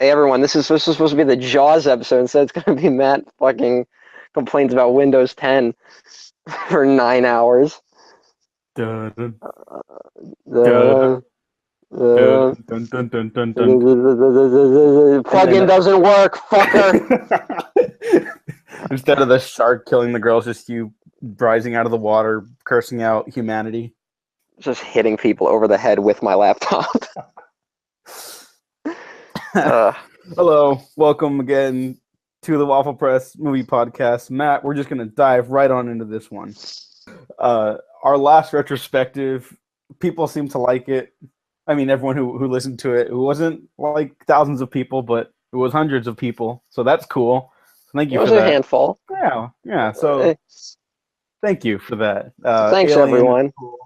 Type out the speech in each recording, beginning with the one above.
Hey everyone, this is supposed to be the Jaws episode. Instead, it's gonna be Matt fucking complains about Windows 10 for 9 hours. Dun, dun, dun, The dun, the dun, dun, dun, dun, dun. the And then plugin doesn't work, fucker. instead of the shark killing the girl, it's just you rising out of the water, cursing out humanity. Just hitting people over the head with my laptop. Uh, Hello, welcome again to the Waffle Press movie podcast. Matt, we're just gonna dive right on into this one. Our last retrospective, people seem to like it. I mean, everyone who listened to it, it wasn't like thousands of people, but it was hundreds of people. So that's cool. Thank it you was for a that. handful. Yeah. So thank you for that. Thanks Alien, everyone. cool.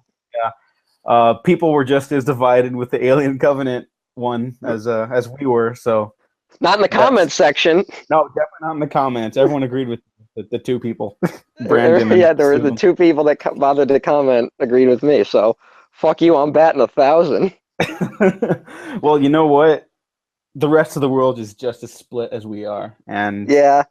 Yeah. People were just as divided with the Alien Covenant one as we were. So Not in the that's comments section. no, definitely not in the comments. Everyone agreed with the two people, Brandon and Yeah, there were the Stu. two people that bothered to comment agreed with me. So fuck you, I'm batting 1,000. Well, you know what? The rest of the world is just as split as we are, and Yeah,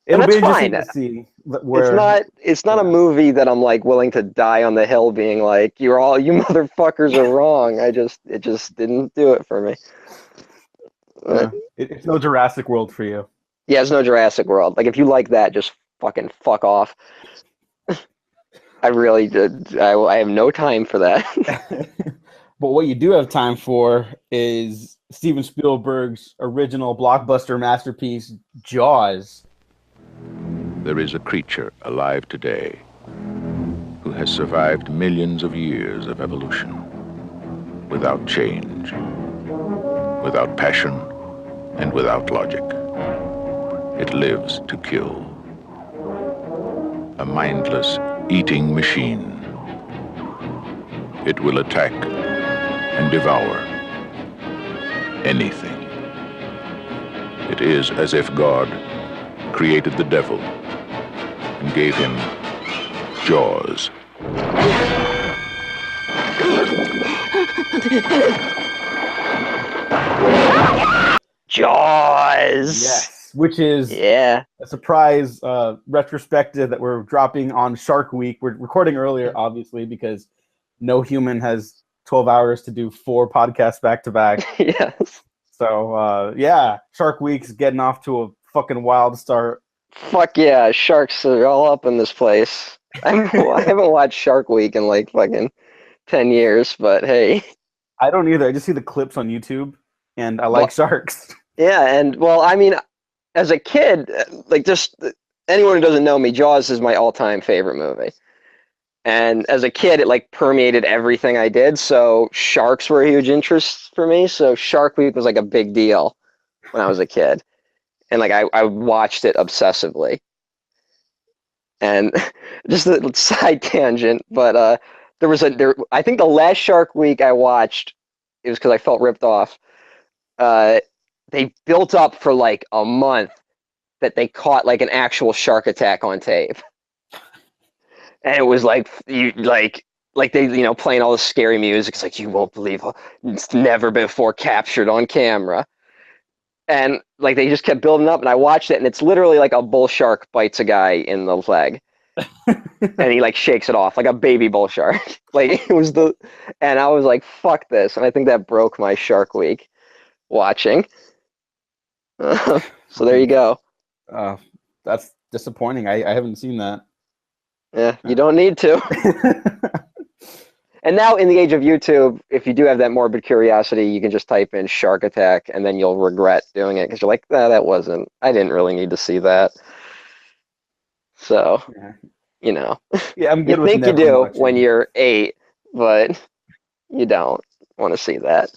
and it'll be that's interesting fine. to see It's where. not a Yeah, movie that I'm like willing to die on the hill being like, you motherfuckers are wrong. It just didn't do it for me. yeah. It's no Jurassic World for you. Yeah, it's no Jurassic World. Like if you like that, just fucking fuck off. I really did. I have no time for that. But what you do have time for is Steven Spielberg's original blockbuster masterpiece, Jaws. There is a creature alive today who has survived millions of years of evolution without change, without passion, and without logic. It lives to kill. A mindless eating machine. It will attack and devour anything. It is as if God created the devil and gave him jaws. Jaws. Yes, which is Yeah. a surprise retrospective that we're dropping on Shark Week. We're recording earlier, obviously, because no human has 12 hours to do 4 podcasts back to back. Yes. So, yeah, Shark Week's getting off to a fucking wild start. Fuck yeah, sharks are all up in this place. I haven't watched Shark Week in like fucking 10 years, but hey. I don't either. I just see the clips on YouTube, and I like Well, sharks. yeah, and well, I mean, as a kid, like just anyone who doesn't know me, Jaws is my all-time favorite movie. And as a kid, it like permeated everything I did. So sharks were a huge interest for me. So Shark Week was like a big deal when I was a kid. And like I watched it obsessively. And just a side tangent, but I think the last Shark Week I watched, it was because I felt ripped off. Uh, they built up for like a month that they caught like an actual shark attack on tape. And it was like like they playing all the scary music. It's like you won't believe it's never before captured on camera. And like they just kept building up, and I watched it, and it's literally like a bull shark bites a guy in the leg, and he like shakes it off like a baby bull shark. Like it was and I was like, fuck this, and I think that broke my Shark Week watching. So there you go. Uh, that's disappointing. I haven't seen that. Yeah, you don't need to. And now in the age of YouTube, if you do have that morbid curiosity, you can just type in shark attack and then you'll regret doing it because you're like, I didn't really need to see that. So, Yeah. you know, Yeah, I'm you good with think you never do when watching. you're 8, but you don't want to see that.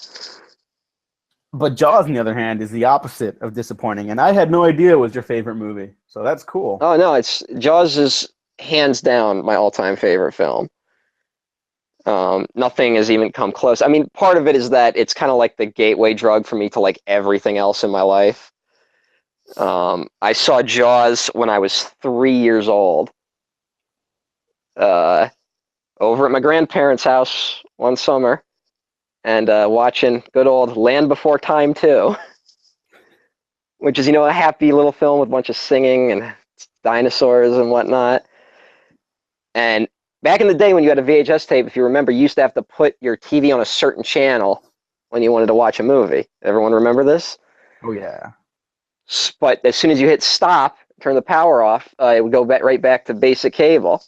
But Jaws, on the other hand, is the opposite of disappointing, and I had no idea it was your favorite movie, so that's cool. Oh no, Jaws is hands down my all-time favorite film. Nothing has even come close. I mean, part of it is that it's kind of like the gateway drug for me to like everything else in my life. I saw Jaws when I was 3 years old, uh, over at my grandparents' house one summer, and watching good old Land Before Time 2. which is, you know, a happy little film with a bunch of singing and dinosaurs and whatnot. And back in the day when you had a VHS tape, if you remember, you used to have to put your TV on a certain channel when you wanted to watch a movie. Everyone remember this? Oh yeah. But as soon as you hit stop, turn the power off, it would go right back to basic cable.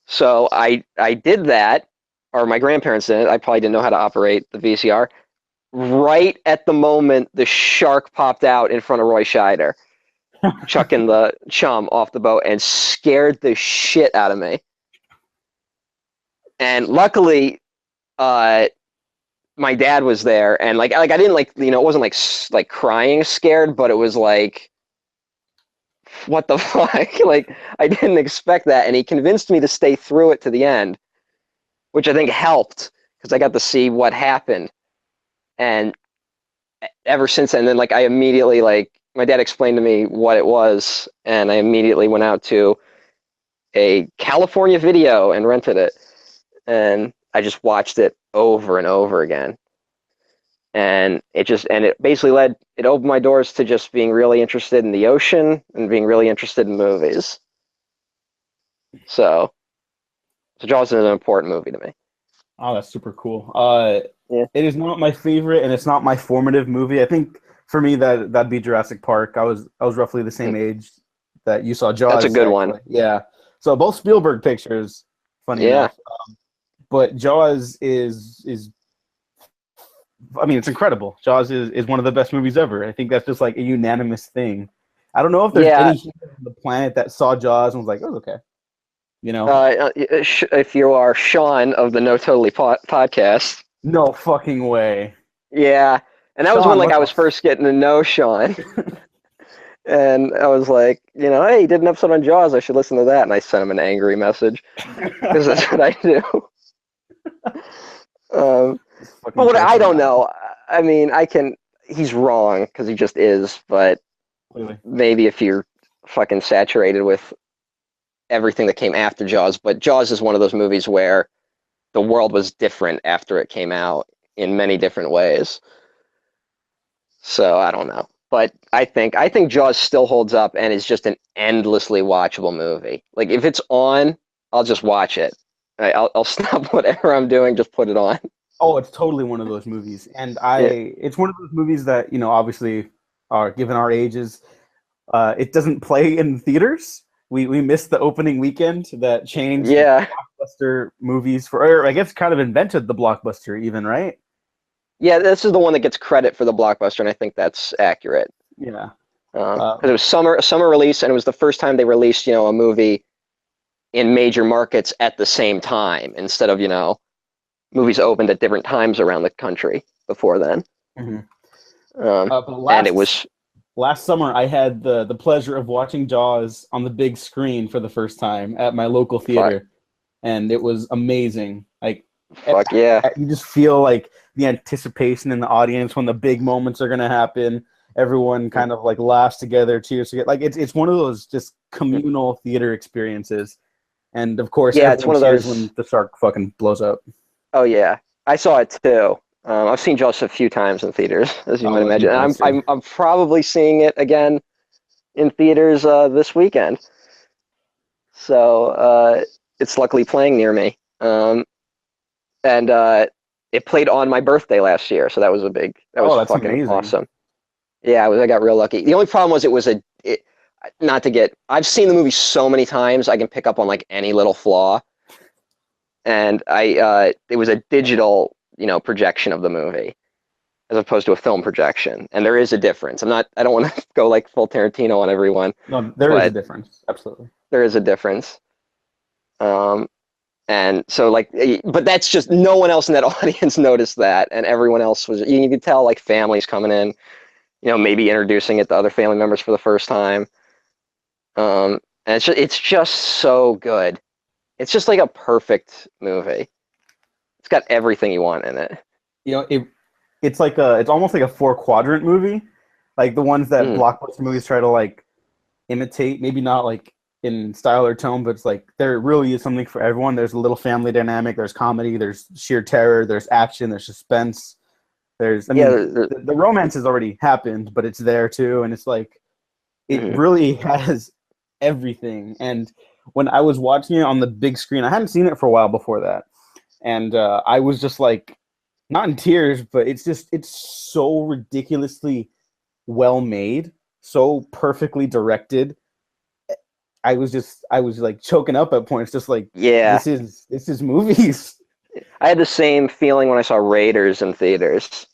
So I did that, or my grandparents did it. I probably didn't know how to operate the VCR. Right at the moment the shark popped out in front of Roy Scheider, chucking the chum off the boat, and scared the shit out of me. And luckily, my dad was there, and like I didn't it wasn't like crying scared, but it was like, what the fuck? Like, I didn't expect that, and he convinced me to stay through it to the end, which I think helped because I got to see what happened. And ever since then, like I immediately, like, my dad explained to me what it was, and I immediately went out to a California Video and rented it, and I just watched it over and over again. And it basically it opened my doors to just being really interested in the ocean and being really interested in movies. So Jaws is an important movie to me. Oh, that's super cool. Yeah. It is not my favorite, and it's not my formative movie. I think for me that'd be Jurassic Park. I was roughly the same age that you saw Jaws. That's a good actually. one. Yeah. So both Spielberg pictures. Funny enough. But Jaws is I mean, it's incredible. Jaws is one of the best movies ever. I think that's just like a unanimous thing. I don't know if there's any human on the planet that saw Jaws and was like, "Oh, okay," you know. If you are Sean of the No Totally podcast. No fucking way. Yeah, and that was when I was first getting to know Sean. And I was like, hey, he did an episode on Jaws. I should listen to that. And I sent him an angry message because that's what I do. But I don't know. I mean, he's wrong because he just is. But maybe if you're fucking saturated with everything that came after Jaws. But Jaws is one of those movies where the world was different after it came out in many different ways. So I don't know. But I think Jaws still holds up and is just an endlessly watchable movie. Like, if it's on, I'll just watch it. I'll stop whatever I'm doing, just put it on. Oh, it's totally one of those movies. And it's one of those movies that, obviously, given our ages, it doesn't play in theaters. We missed the opening weekend that changed blockbuster movies or I guess kind of invented the blockbuster even, right? Yeah, this is the one that gets credit for the blockbuster, and I think that's accurate. Yeah. Because it was a summer release, and it was the first time they released, a movie in major markets at the same time, instead of, movies opened at different times around the country before then. Mm-hmm. And it was... Last summer, I had the pleasure of watching Jaws on the big screen for the first time at my local theater, and it was amazing. Like, fuck yeah. You just feel like the anticipation in the audience when the big moments are going to happen. Everyone kind of like laughs together, cheers together. Like, it's one of those just communal theater experiences. And of course, it's one of those when the shark fucking blows up. Oh yeah, I saw it too. I've seen Jaws a few times in theaters, as you might imagine. And I'm probably seeing it again in theaters this weekend. So it's luckily playing near me. And it played on my birthday last year, so that was that's fucking amazing. Awesome. Yeah, I got real lucky. The only problem was I've seen the movie so many times, I can pick up on like any little flaw. And it was a digital, projection of the movie as opposed to a film projection. And there is a difference. I don't want to go like full Tarantino on everyone. No, there is a difference. Absolutely. There is a difference. And so but that's just, no one else in that audience noticed that. And everyone else you could tell like families coming in, maybe introducing it to other family members for the first time. And it's just so good. It's just like a perfect movie. It's got everything you want in it. It's almost like a 4-quadrant movie, like the ones that blockbuster movies try to like imitate. Maybe not like in style or tone, but it's like there really is something for everyone. There's a little family dynamic. There's comedy. There's sheer terror. There's action. There's suspense. There's, I Yeah, mean, the romance has already happened, but it's there too, and it's like it really has everything. And when I was watching it on the big screen, I hadn't seen it for a while before that, and I was just like, not in tears, but it's so ridiculously well made, so perfectly directed. I was like choking up at points, just like yeah. this is movies. I had the same feeling when I saw Raiders in theaters.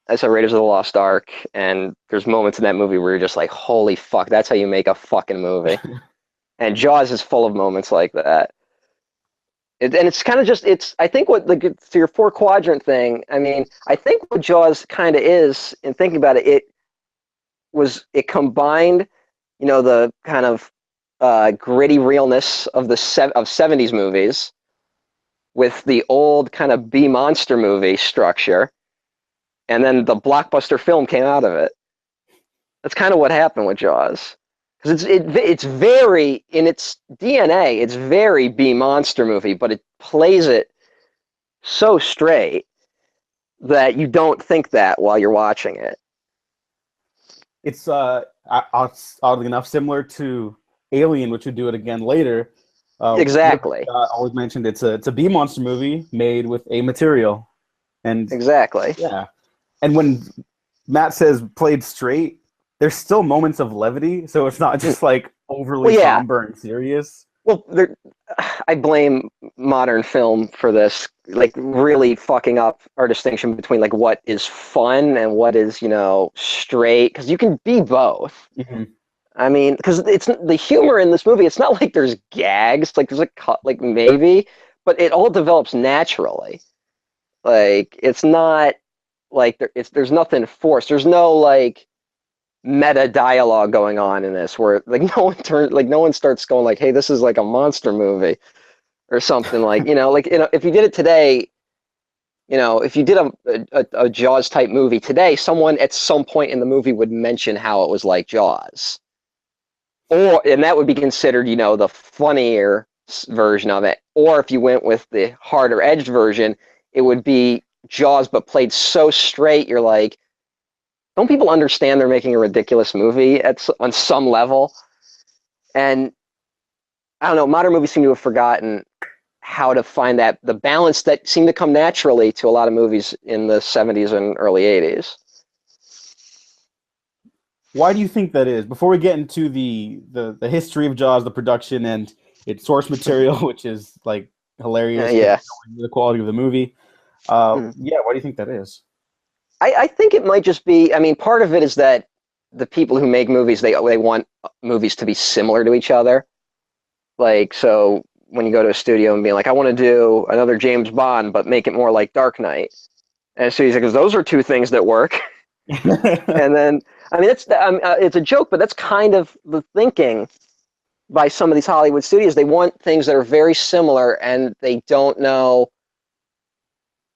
I saw Raiders of the Lost Ark, and there's moments in that movie where you're just like, holy fuck, that's how you make a fucking movie. And Jaws is full of moments like that. And it's kind of just, I think what, like, to your four quadrant thing, I mean, I think what Jaws kind of is, in thinking about it, it combined, the kind of gritty realness of of 70s movies with the old kind of B monster movie structure, and then the blockbuster film came out of it. That's kind of what happened with Jaws, because it's very, in its DNA, it's very B monster movie, but it plays it so straight that you don't think that while you're watching it. It's oddly enough similar to Alien, which would do it again later. Exactly. Always mentioned it's a B monster movie made with A material, and Exactly. yeah. And when Matt says played straight, there's still moments of levity, so it's not just like overly somber and serious. Well, I blame modern film for this, like really fucking up our distinction between like what is fun and what is, straight, because you can be both. Mm-hmm. I mean, because it's the humor in this movie. It's not like there's gags, like there's like maybe, but it all develops naturally. Like it's not like there's nothing forced. There's no like meta dialogue going on in this where like no one starts going like, hey, this is like a monster movie or something, like, if you did it today, if you did a Jaws type movie today, someone at some point in the movie would mention how it was like Jaws, and that would be considered, the funnier version of it. Or if you went with the harder edged version, it would be Jaws but played so straight, you're like, don't people understand they're making a ridiculous movie on some level? And I don't know, modern movies seem to have forgotten how to find the balance that seemed to come naturally to a lot of movies in the 70s and early 80s. Why do you think that is? Before we get into the history of Jaws, the production and its source material, which is like hilarious, the quality of the movie. Why do you think that is? I think it might just be, I mean, part of it is that the people who make movies, they want movies to be similar to each other. Like, so when you go to a studio and be like, I want to do another James Bond, but make it more like Dark Knight. And so he's like, because those are two things that work. And then, I mean, it's a joke, but that's kind of the thinking by some of these Hollywood studios. They want things that are very similar, and they don't know.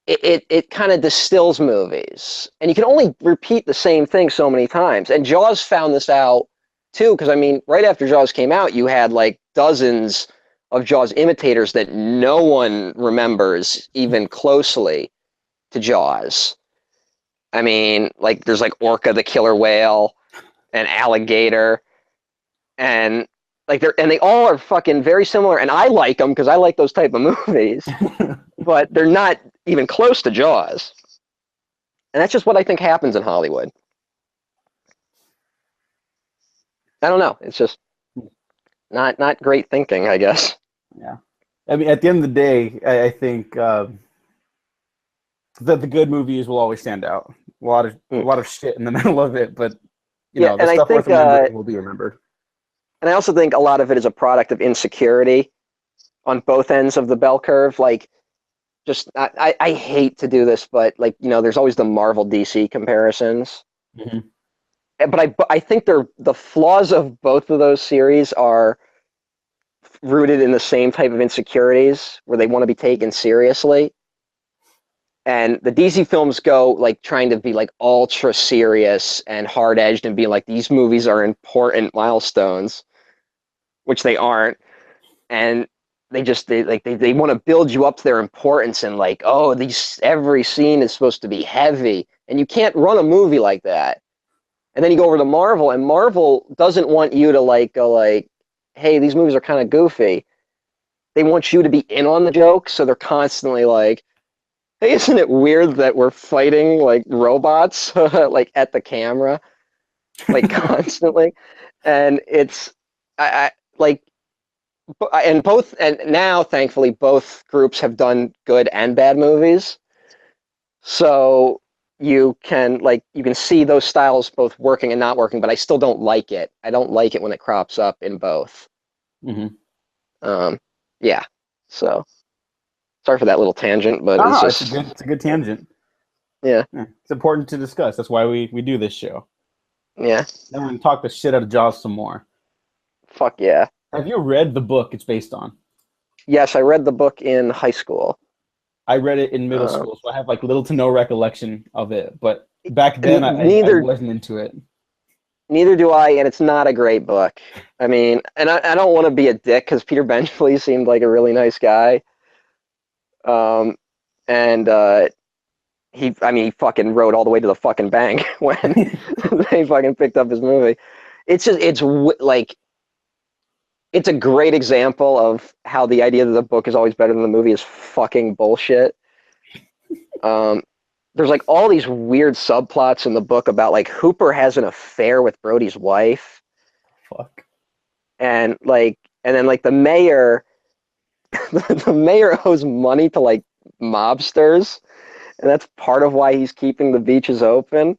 It kind of distills movies, and you can only repeat the same thing so many times. And Jaws found this out too, because I mean, right after Jaws came out, you had like dozens of Jaws imitators that no one remembers even closely to Jaws. I mean, like there's like Orca the killer whale and Alligator, and they all are fucking very similar, and I like them because I like those type of movies. But they're not even close to Jaws. And that's just what I think happens in Hollywood. I don't know. It's just not great thinking, I guess. Yeah. I mean, at the end of the day, I think that the good movies will always stand out. A lot of shit in the middle of it, but the stuff worth remembering will be remembered. And I also think a lot of it is a product of insecurity on both ends of the bell curve. Like, just I hate to do this, but like, there's always the Marvel DC comparisons. Mm-hmm. But I think the flaws of both of those series are rooted in the same type of insecurities where they want to be taken seriously. And the DC films go like trying to be like ultra serious and hard edged and be like, these movies are important milestones, which they aren't. And they want to build you up to their importance and like, oh, every scene is supposed to be heavy, and you can't run a movie like that. And then you go over to Marvel, and Marvel doesn't want you to like go like, hey, these movies are kind of goofy. They want you to be in on the joke, so they're constantly like, hey, isn't it weird that we're fighting like robots like at the camera, like constantly? And it's I like and both and now thankfully both groups have done good and bad movies. So you can see those styles both working and not working, but I still don't like it. I don't like it when it crops up in both. Mm-hmm. Yeah. So sorry for that little tangent, but No, it's just it's a good tangent. yeah. It's important to discuss. That's why we do this show. Yeah. Then we're gonna talk the shit out of Jaws some more. Fuck yeah. Have you read the book it's based on? Yes, I read the book in high school. I read it in middle school, so I have like little to no recollection of it. But back then, I wasn't into it. Neither do I, and it's not a great book. I mean, and I don't want to be a dick because Peter Benchley seemed like a really nice guy. And he fucking rode all the way to the fucking bank when they fucking picked up his movie. It's a great example of how the idea that the book is always better than the movie is fucking bullshit. There's like all these weird subplots in the book about like Hooper has an affair with Brody's wife. Fuck. And then like the mayor the mayor owes money to like mobsters, and that's part of why he's keeping the beaches open.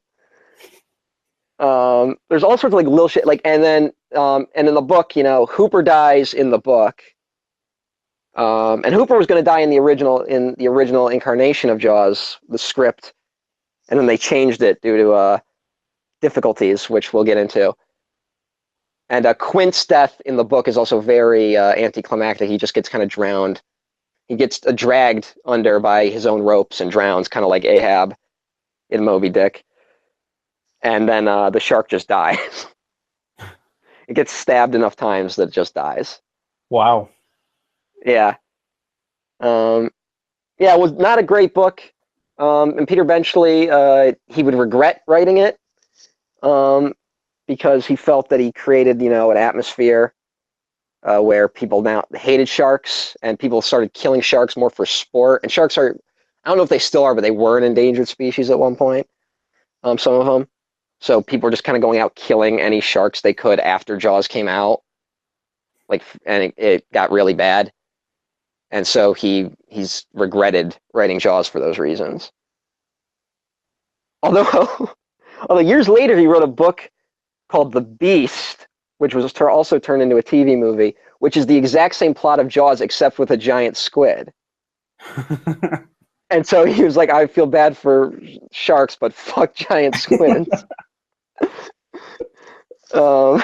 There's all sorts of like little shit like and in the book, Hooper dies in the book. And Hooper was going to die in the original incarnation of Jaws, the script, and then they changed it due to difficulties, which we'll get into. And Quint's death in the book is also very anticlimactic. He just gets kind of drowned. He gets dragged under by his own ropes and drowns, kind of like Ahab in Moby Dick. And then the shark just dies. It gets stabbed enough times that it just dies. Wow. Yeah. It was not a great book. And Peter Benchley, he would regret writing it because he felt that he created, an atmosphere where people now hated sharks and people started killing sharks more for sport. And sharks are, I don't know if they still are, but they were an endangered species at one point, some of them. So people were just kind of going out killing any sharks they could after Jaws came out. And it got really bad. And so he's regretted writing Jaws for those reasons. Although years later he wrote a book called The Beast, which was also turned into a TV movie, which is the exact same plot of Jaws except with a giant squid. And so he was like, I feel bad for sharks, but fuck giant squids. The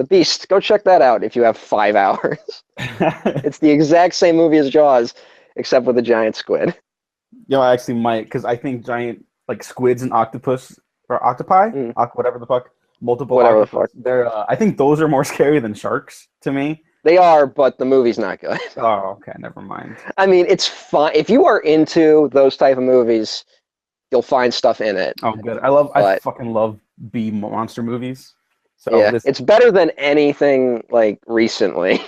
Beast. Go check that out if you have 5 hours. It's the exact same movie as Jaws, except with a giant squid. I actually might, because I think giant like squids and octopus or octopi, whatever the fuck, multiple whatever octopus. They're I think those are more scary than sharks to me. They are, but the movie's not good. Oh, okay, never mind. I mean, it's fun if you are into those type of movies. You'll find stuff in it. Oh, good. I fucking love B monster movies. So yeah, it's better than anything like recently.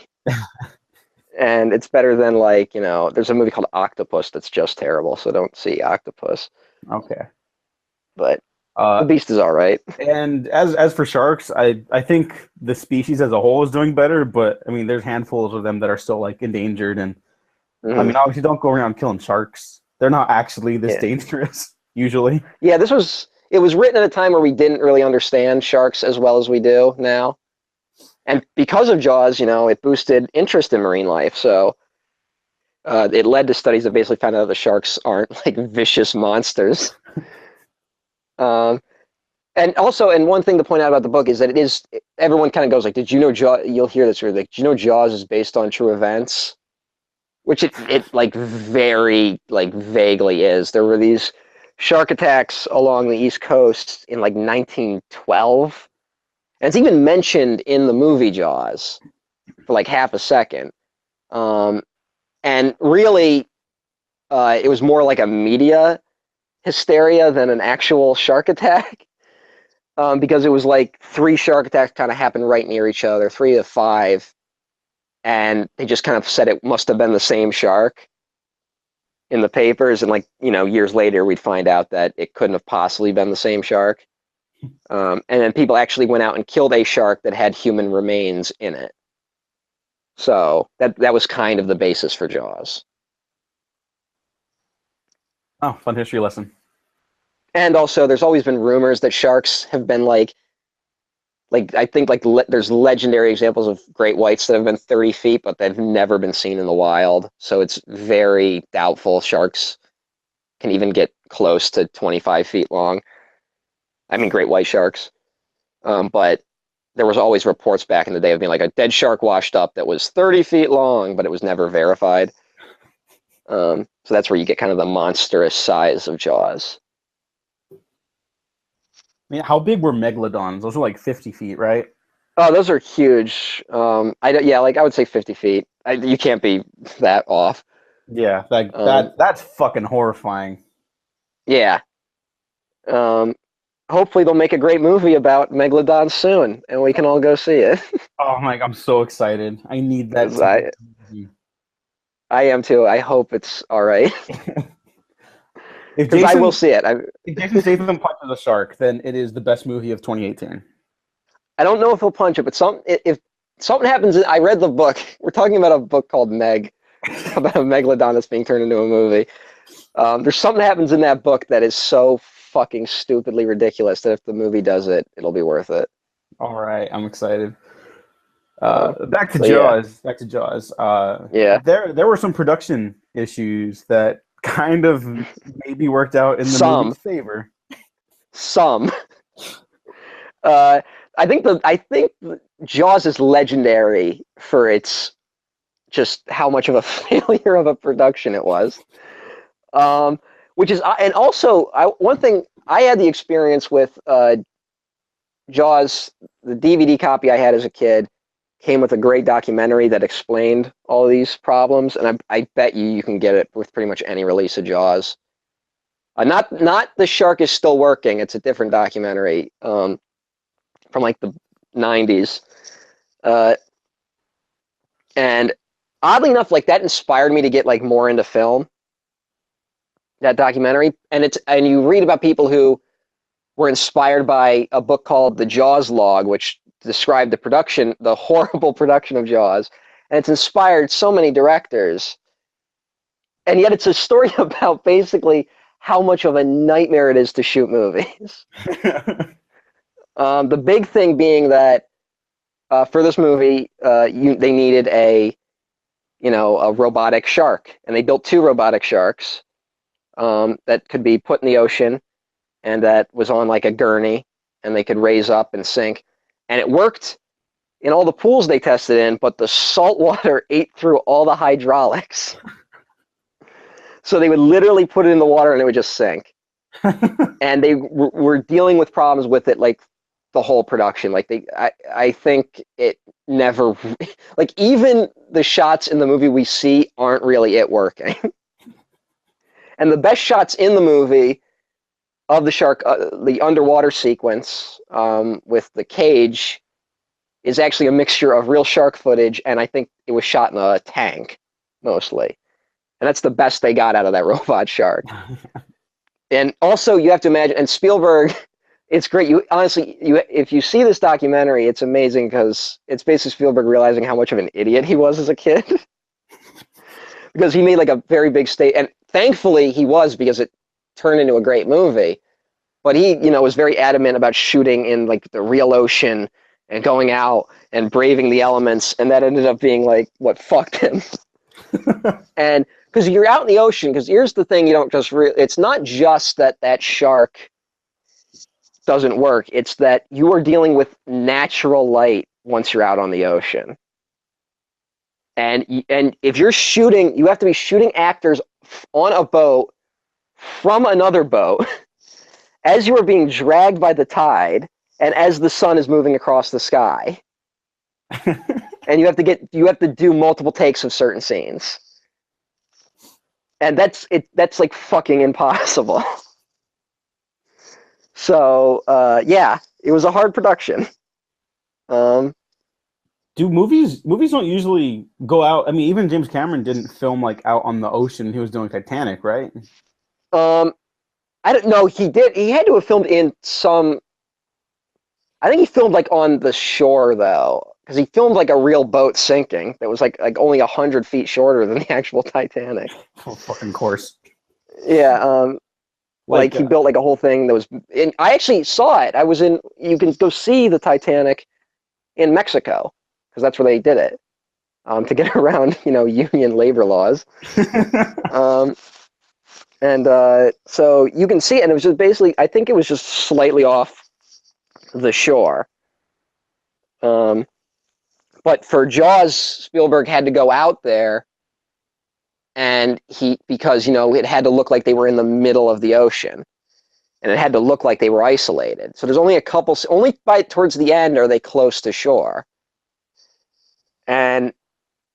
And it's better than like, there's a movie called Octopus that's just terrible, so don't see Octopus. Okay. But The Beast is all right. And as for sharks, I think the species as a whole is doing better, but I mean there's handfuls of them that are still like endangered and I mean obviously don't go around killing sharks. They're not actually this dangerous usually. Yeah, it was written at a time where we didn't really understand sharks as well as we do now. And because of Jaws, it boosted interest in marine life. So it led to studies that basically found out the sharks aren't like vicious monsters. And one thing to point out about the book is that everyone kind of goes like, did you know Jaws? You'll hear this, like, did you know Jaws is based on true events? Which it like very like vaguely is. There were these shark attacks along the East Coast in like 1912. And it's even mentioned in the movie Jaws. for like half a second. And really, it was more like a media hysteria than an actual shark attack. Because it was like 3 shark attacks kind of happened right near each other, 3 to 5, and they just kind of said it must have been the same shark in the papers, and like, years later we'd find out that it couldn't have possibly been the same shark. And then people actually went out and killed a shark that had human remains in it. So that was kind of the basis for Jaws. Oh, fun history lesson. And also, there's always been rumors that sharks have been like I think there's legendary examples of great whites that have been 30 feet, but they've never been seen in the wild. So it's very doubtful sharks can even get close to 25 feet long. I mean, great white sharks. But there was always reports back in the day of being like a dead shark washed up that was 30 feet long, but it was never verified. So that's where you get kind of the monstrous size of Jaws. I mean, how big were megalodons? Those were like 50 feet, right? Oh, those are huge. I would say 50 feet. You can't be that off. Yeah, that's fucking horrifying. Yeah. Hopefully they'll make a great movie about megalodons soon, and we can all go see it. Oh my, I'm so excited. I need that. I am too. I hope it's all right. Because I will see it. If Jason Statham punches a shark, then it is the best movie of 2018. I don't know if he'll punch it, but if something happens, I read the book. We're talking about a book called Meg, about a megalodon that's being turned into a movie. There's something that happens in that book that is so fucking stupidly ridiculous that if the movie does it, it'll be worth it. All right, I'm excited. Back to Jaws. Yeah. Back to Jaws. Yeah. There were some production issues that kind of maybe worked out in the movie's favor. Some. I think Jaws is legendary for its just how much of a failure of a production it was. Which is, and also one thing I had the experience with Jaws, the DVD copy I had as a kid came with a great documentary that explained all these problems, and I bet you can get it with pretty much any release of Jaws. Not The Shark is Still Working. It's a different documentary from like the 90s. And oddly enough, like that inspired me to get like more into film, that documentary. And you read about people who were inspired by a book called The Jaws Log, which described the horrible production of Jaws. And it's inspired so many directors. And yet it's a story about basically how much of a nightmare it is to shoot movies. The big thing being that for this movie, they needed a robotic shark. And they built 2 robotic sharks that could be put in the ocean and that was on like a gurney and they could raise up and sink. And it worked in all the pools they tested in, but the salt water ate through all the hydraulics. So they would literally put it in the water and it would just sink. And they were dealing with problems with it like the whole production. Like I think it never, like even the shots in the movie we see aren't really it working. And the best shots in the movie of the shark, the underwater sequence with the cage, is actually a mixture of real shark footage, and I think it was shot in a tank, mostly. And that's the best they got out of that robot shark. And also, you have to imagine, and Spielberg, it's great. If you see this documentary, it's amazing because it's basically Spielberg realizing how much of an idiot he was as a kid. Because he made like a very big and thankfully he was, because it turned into a great movie. But he, was very adamant about shooting in like the real ocean and going out and braving the elements, and that ended up being like what fucked him. And because you're out in the ocean, because here's the thing, you don't just it's not just that shark doesn't work, it's that you are dealing with natural light once you're out on the ocean. And if you're shooting, you have to be shooting actors on a boat from another boat as you are being dragged by the tide and as the sun is moving across the sky. and you have to do multiple takes of certain scenes, and that's like fucking impossible. So yeah, it was a hard production. Do movies don't usually go out? I mean, even James Cameron didn't film like out on the ocean. He was doing Titanic, right? I don't know. He did. He had to have filmed in some. I think he filmed like on the shore though, because he filmed like a real boat sinking that was like only 100 feet shorter than the actual Titanic. Oh, fucking course. Yeah. Like he built like a whole thing that was. And I actually saw it. I was in. You can go see the Titanic in Mexico because that's where they did it. To get around, union labor laws. So you can see it, and it was just basically, I think it was just slightly off the shore. But for Jaws, Spielberg had to go out there, and because it had to look like they were in the middle of the ocean, and it had to look like they were isolated. So there's only only towards the end are they close to shore. And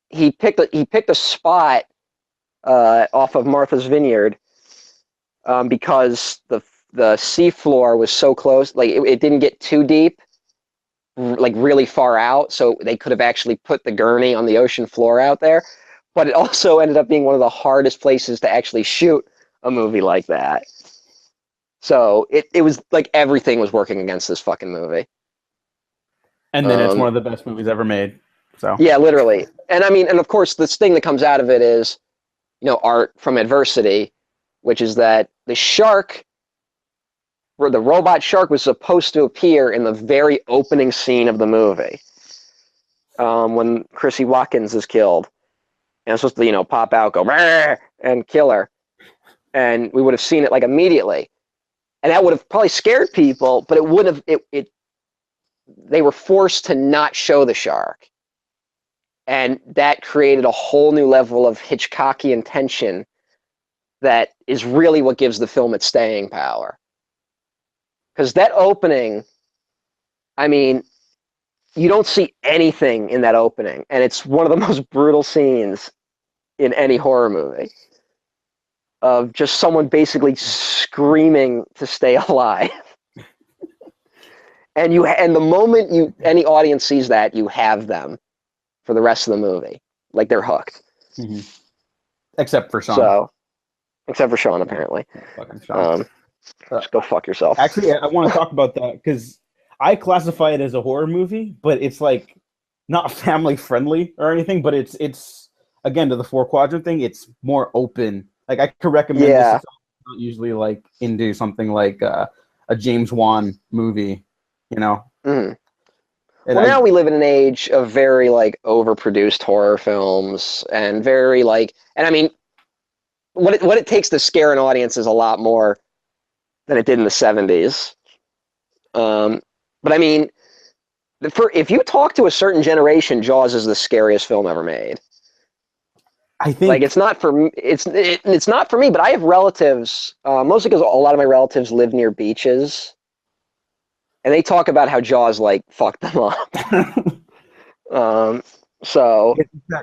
he picked a spot off of Martha's Vineyard because the seafloor was so close, like it didn't get too deep, like really far out, so they could have actually put the gurney on the ocean floor out there. But it also ended up being one of the hardest places to actually shoot a movie like that. So it was like everything was working against this fucking movie. And then it's one of the best movies ever made. So yeah, literally. And I mean, and of course, this thing that comes out of it is, art from adversity, which is that the shark, where the robot shark was supposed to appear in the very opening scene of the movie, when Chrissy Watkins is killed, and it's supposed to, pop out, go and kill her, and we would have seen it like immediately, and that would have probably scared people, but it wouldn't have. They were forced to not show the shark. And that created a whole new level of Hitchcockian tension that is really what gives the film its staying power. Because that opening, I mean, you don't see anything in that opening, and it's one of the most brutal scenes in any horror movie, of just someone basically screaming to stay alive. And the moment any audience sees that, you have them for the rest of the movie. Like, they're hooked. Mm-hmm. Except for Sean. Except for Sean, apparently. Fucking Sean. Just go fuck yourself. Actually, I want to talk about that because I classify it as a horror movie, but it's like not family friendly or anything. But it's again, to the 4-quadrant thing. It's more open. Like, I could recommend this. I'm not usually like into something like a James Wan movie, Mm. Well, now we live in an age of very like overproduced horror films, and very like, and I mean, what it takes to scare an audience is a lot more than it did in the 70s. But I mean, if you talk to a certain generation, Jaws is the scariest film ever made. I think, like, it's not for me. It's not for me, but I have relatives, mostly because a lot of my relatives live near beaches. And they talk about how Jaws like fucked them up. So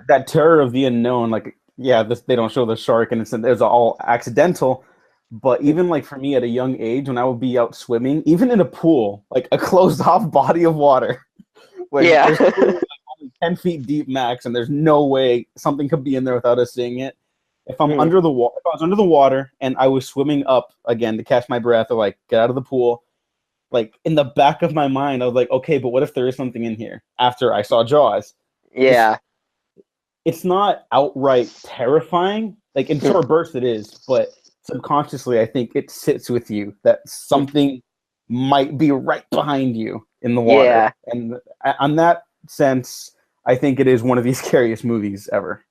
that terror of the unknown, like, yeah, they don't show the shark, and it's all accidental. But even like for me at a young age, when I would be out swimming, even in a pool, like a closed off body of water, there's like only 10 feet deep max, and there's no way something could be in there without us seeing it. If I'm under the water, if I was under the water and I was swimming up again to catch my breath or like get out of the pool, like, in the back of my mind, I was like, okay, but what if there is something in here after I saw Jaws? Yeah. It's not outright terrifying. Like, in short bursts it is, but subconsciously I think it sits with you that something might be right behind you in the water. Yeah. And on that sense, I think it is one of the scariest movies ever.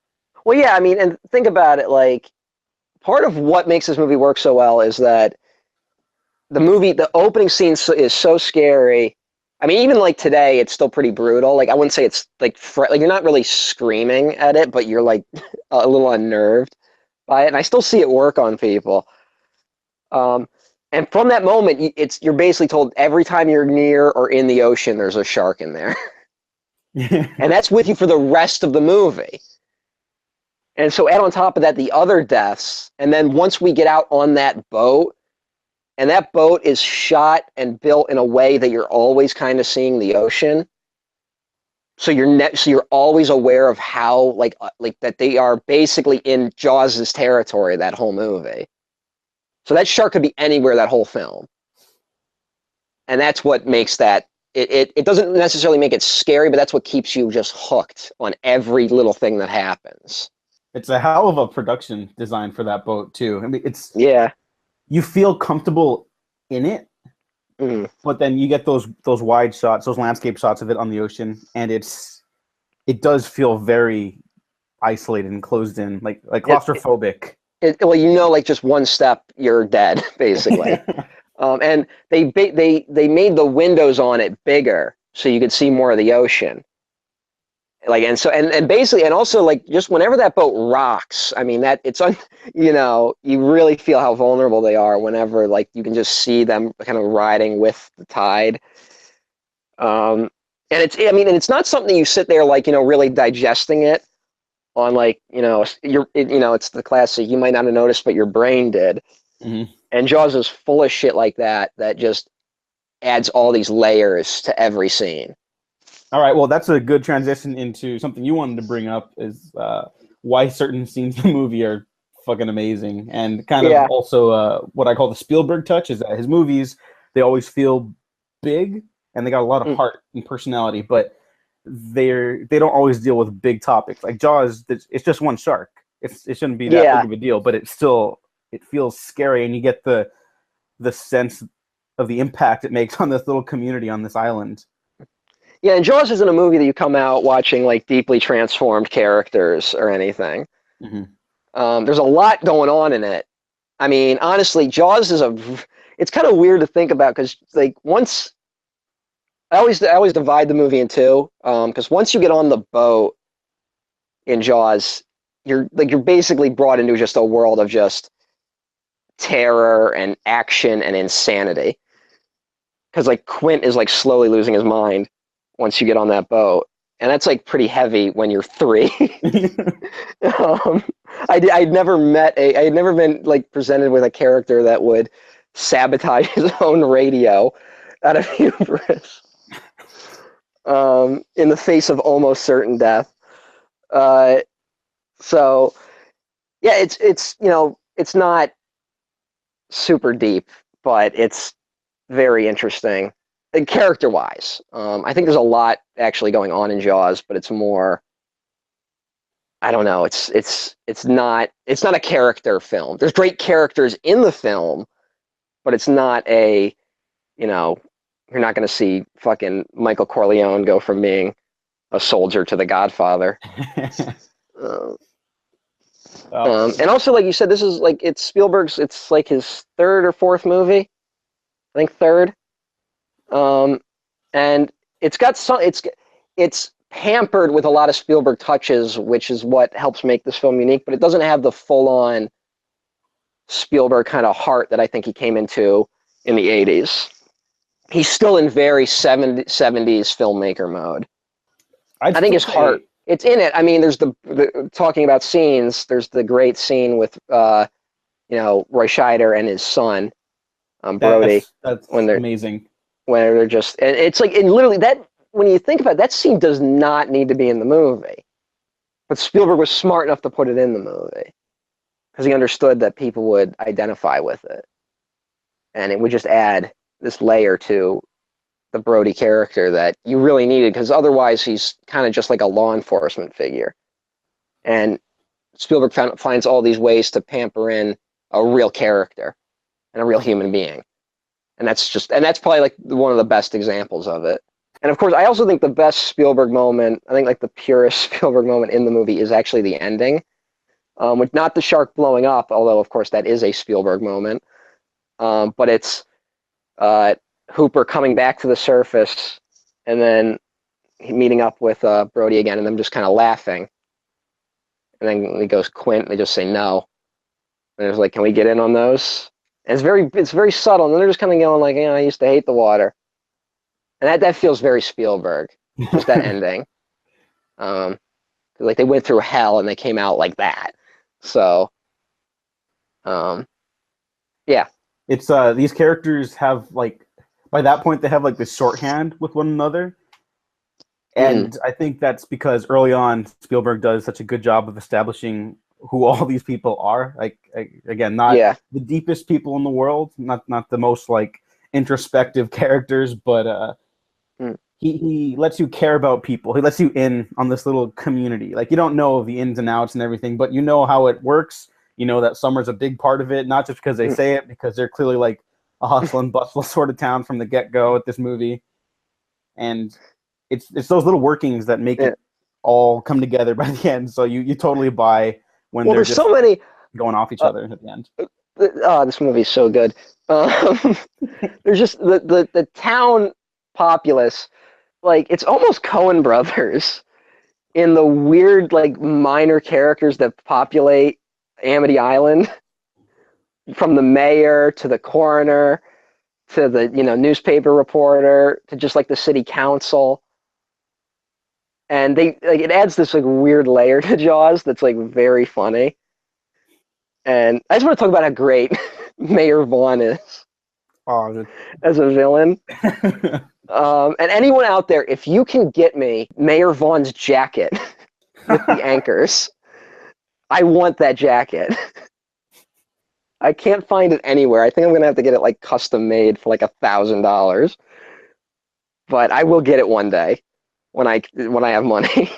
Well, yeah, I mean, and think about it, like, part of what makes this movie work so well is that the opening scene is so scary. I mean, even like today, it's still pretty brutal. Like, I wouldn't say it's like you're not really screaming at it, but you're like a little unnerved by it. And I still see it work on people. And from that moment, you're basically told every time you're near or in the ocean, there's a shark in there. And that's with you for the rest of the movie. And so add on top of that the other deaths, and then once we get out on that boat, and that boat is shot and built in a way that you're always kind of seeing the ocean. So you're always aware of how like that they are basically in Jaws' territory that whole movie. So that shark could be anywhere that whole film. And that's what makes that it doesn't necessarily make it scary, but that's what keeps you just hooked on every little thing that happens. It's a hell of a production design for that boat too. I mean, Yeah. You feel comfortable in it, but then you get those wide shots, those landscape shots of it on the ocean, and it does feel very isolated and closed in, like claustrophobic. Well, like just one step, you're dead, basically. And they made the windows on it bigger so you could see more of the ocean. Like, and so and basically, and also like just whenever that boat rocks, I mean you really feel how vulnerable they are whenever like you can just see them kind of riding with the tide. And it's not something you sit there like really digesting it on like it's the classic you might not have noticed but your brain did. Mm-hmm. And Jaws is full of shit like that just adds all these layers to every scene. All right, well, that's a good transition into something you wanted to bring up is why certain scenes in the movie are fucking amazing. And kind of also what I call the Spielberg touch is that his movies, they always feel big and they got a lot of heart and personality, but they don't always deal with big topics. Like Jaws, it's just one shark. It shouldn't be that big of a deal, but it feels scary, and you get the sense of the impact it makes on this little community on this island. Yeah, and Jaws isn't a movie that you come out watching like deeply transformed characters or anything. Mm-hmm. There's a lot going on in it. I mean, honestly, Jaws it's kind of weird to think about because like once I always divide the movie in two because once you get on the boat in Jaws, you're basically brought into just a world of just terror and action and insanity. Because like Quint is like slowly losing his mind once you get on that boat, and that's like pretty heavy when you're 3. I'd never been like presented with a character that would sabotage his own radio out of hubris in the face of almost certain death. So yeah, it's not super deep, but it's very interesting. And character-wise, I think there's a lot actually going on in Jaws, but it's more. I don't know. It's not a character film. There's great characters in the film, but it's not a. You're not going to see fucking Michael Corleone go from being a soldier to the Godfather. And also, like you said, this is like it's Spielberg's. It's like his 3rd or 4th movie. I think 3rd. And it's pampered with a lot of Spielberg touches, which is what helps make this film unique, but it doesn't have the full-on Spielberg kind of heart that I think he came into in the 80s. He's still in very 70s filmmaker mode. I think his heart, it's in it. I mean, there's the talking about scenes, there's the great scene with, Roy Scheider and his son, Brody. That's amazing. Where they're just, and it's like, and literally that, when you think about it, that scene does not need to be in the movie. But Spielberg was smart enough to put it in the movie because he understood that people would identify with it. And it would just add this layer to the Brody character that you really needed because otherwise he's kind of just like a law enforcement figure. And Spielberg finds all these ways to pamper in a real character and a real human being. And that's probably like one of the best examples of it. And of course, I also think the best Spielberg moment, I think like the purest Spielberg moment in the movie is actually the ending, with not the shark blowing up, although of course that is a Spielberg moment. But it's Hooper coming back to the surface and then meeting up with Brody again and them just kind of laughing. And then he goes, Quint, and they just say no. And it's like, can we get in on those? And it's very subtle, and then they're just kind of going like, I used to hate the water. And that feels very Spielberg, just that ending. Like they went through hell and they came out like that. So, yeah. It's these characters have like by that point they have like this shorthand with one another. And I think that's because early on Spielberg does such a good job of establishing who all these people are. Like again, not the deepest people in the world, not the most like introspective characters, but he lets you care about people. He lets you in on this little community. Like you don't know the ins and outs and everything, but you know how it works. You know that summer's a big part of it, not just because they say it, because they're clearly like a hustle and bustle sort of town from the get-go at this movie. And it's those little workings that make it all come together by the end. So you totally buy when they're just so many going off each other at the end. Oh, this movie is so good. There's just the town populace, like it's almost Coen Brothers in the weird like minor characters that populate Amity Island, from the mayor to the coroner to the newspaper reporter to just like the city council. And they like it adds this like weird layer to Jaws that's like very funny. And I just want to talk about how great Mayor Vaughn is as a villain. And anyone out there, if you can get me Mayor Vaughn's jacket with the anchors, I want that jacket. I can't find it anywhere. I think I'm gonna have to get it like custom made for like $1,000. But I will get it one day when I have money.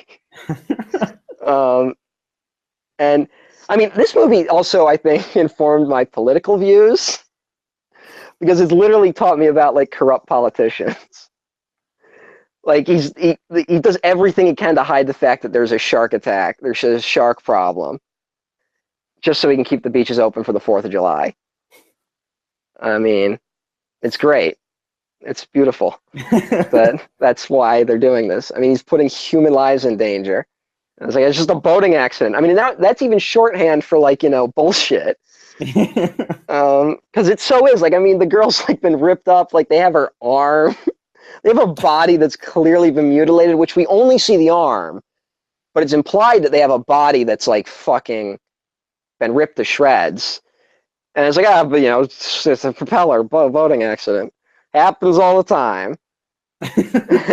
And I mean, this movie also, I think, informed my political views because it's literally taught me about like corrupt politicians. Like he does everything he can to hide the fact that there's a shark attack, there's a shark problem, just so he can keep the beaches open for the 4th of July. I mean, it's great. It's beautiful. But that's why they're doing this. I mean, he's putting human lives in danger. And it's like, it's just a boating accident. I mean, that's even shorthand for like, bullshit. Because it so is. Like, I mean, the girl's like been ripped up. Like, they have her arm. They have a body that's clearly been mutilated, which we only see the arm. But it's implied that they have a body that's like fucking been ripped to shreds. And it's like, but it's a propeller boating accident. Happens all the time.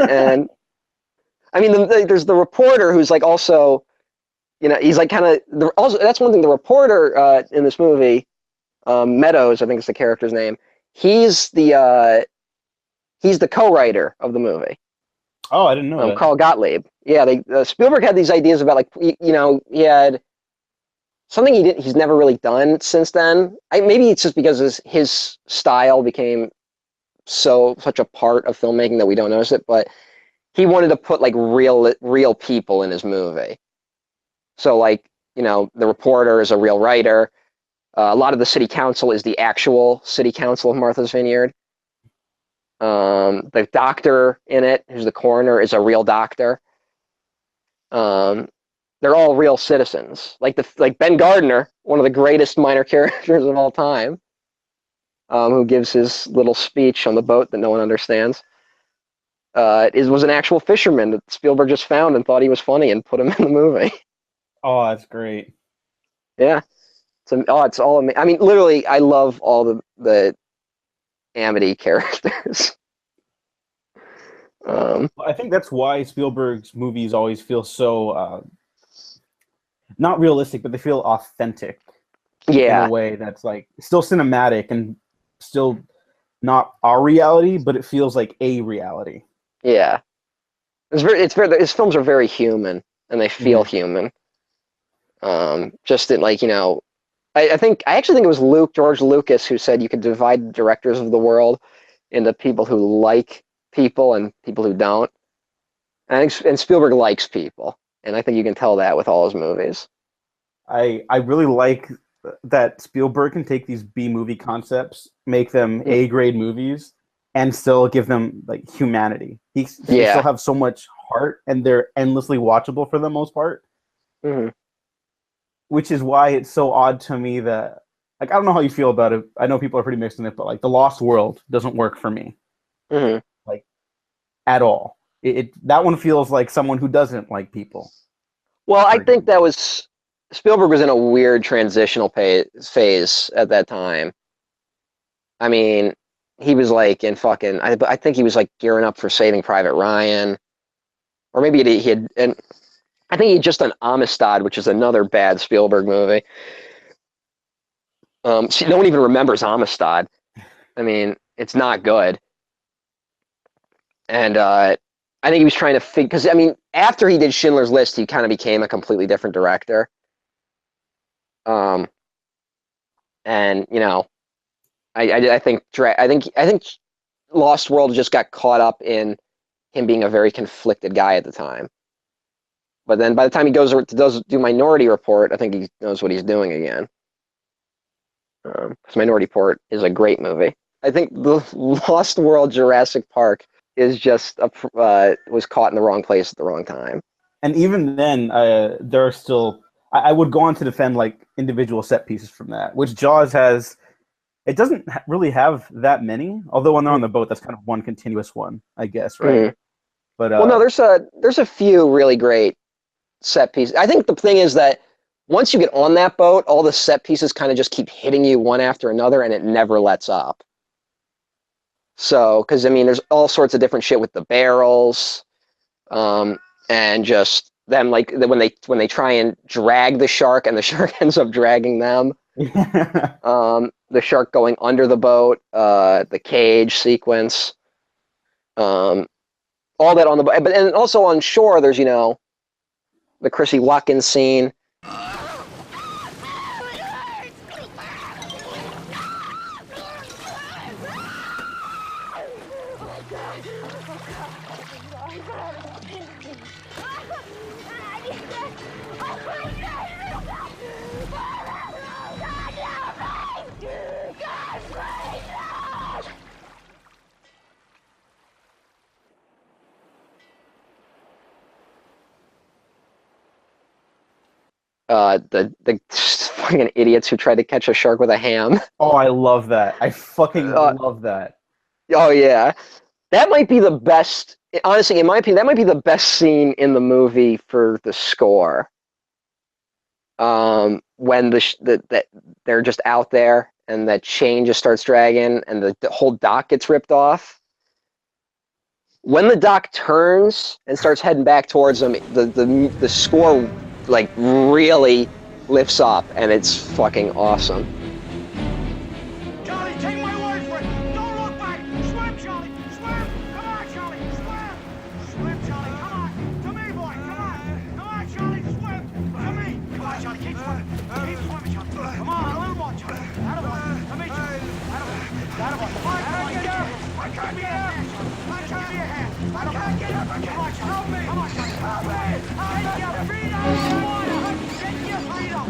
And I mean, there's the reporter who's like also, he's like kind of also. That's one thing. The reporter in this movie, Meadows, I think is the character's name. He's the co-writer of the movie. Oh, I didn't know that. Carl Gottlieb. Yeah, Spielberg had these ideas about like he had something he's never really done since then. Maybe it's just because his style became such a part of filmmaking that we don't notice it, but he wanted to put like real people in his movie. So like, the reporter is a real writer. A lot of the city council is the actual city council of Martha's Vineyard. The doctor in it, who's the coroner, is a real doctor. They're all real citizens. Like Ben Gardner, one of the greatest minor characters of all time, who gives his little speech on the boat that no one understands. Was an actual fisherman that Spielberg just found and thought he was funny and put him in the movie. Oh, that's great. Yeah. It's all amazing. I mean, literally, I love all the Amity characters. I think that's why Spielberg's movies always feel so not realistic, but they feel authentic. Yeah. In a way that's like still cinematic and still not our reality, but it feels like a reality. Yeah. His films are very human and they feel human. Just in like, I actually think it was George Lucas who said you could divide the directors of the world into people who like people and people who don't. And Spielberg likes people, and I think you can tell that with all his movies. I really like that Spielberg can take these B movie concepts, make them A grade movies, and still give them like humanity. They still have so much heart, and they're endlessly watchable for the most part. Mm-hmm. Which is why it's so odd to me that, like, I don't know how you feel about it. I know people are pretty mixed in it, but like The Lost World doesn't work for me, like at all. That one feels like someone who doesn't like people. Well, I think Again. that was Spielberg was in a weird transitional phase at that time. I mean, he was like in fucking. I think he was like gearing up for Saving Private Ryan, or maybe he had. And I think he had just done Amistad, which is another bad Spielberg movie. See, no one even remembers Amistad. I mean, it's not good. And I think he was trying to figure, because I mean, after he did Schindler's List, he kind of became a completely different director. Um, and you know, I think Lost World just got caught up in him being a very conflicted guy at the time. But then by the time he does do Minority Report, I think he knows what he's doing again. Because Minority Report is a great movie. I think the Lost World Jurassic Park is just was caught in the wrong place at the wrong time. And even then, there are still. I would go on to defend like individual set pieces from that, which Jaws has. It doesn't really have that many, although when they're on the boat, that's kind of one continuous one, I guess, right? Mm-hmm. But well, no, there's a few really great set pieces. I think the thing is that once you get on that boat, all the set pieces kind of just keep hitting you one after another, and it never lets up. So, because I mean, there's all sorts of different shit with the barrels, and just them like when they try and drag the shark, and the shark ends up dragging them. The shark going under the boat, the cage sequence, all that on the boat, but and also on shore. There's the Chrissy Watkins scene. The fucking idiots who tried to catch a shark with a ham. Oh, I love that. I fucking love that. Oh yeah, that might be the best. Honestly, in my opinion, that might be the best scene in the movie for the score. When they're just out there and that chain just starts dragging and the whole dock gets ripped off. When the dock turns and starts heading back towards them, the score like really lifts up, and it's fucking awesome. Charlie, take my word for it. Don't look back. Swim, Charlie. Swim. Come on, Charlie. Swim. Swim, Charlie. Come on. To me, boy. Come on. Come on, Charlie. Swim. To me. Come on, Charlie. Keep swimming. Keep swimming, Charlie. Come on. A little more, Charlie. Attaboy. To me, Charlie. Attaboy. I can't get up. I can't get up. I can't get up. I can't get up. Come on, Charlie. Help me. Come on, Charlie. Help me. Get your feet out of the water. Get your feet up.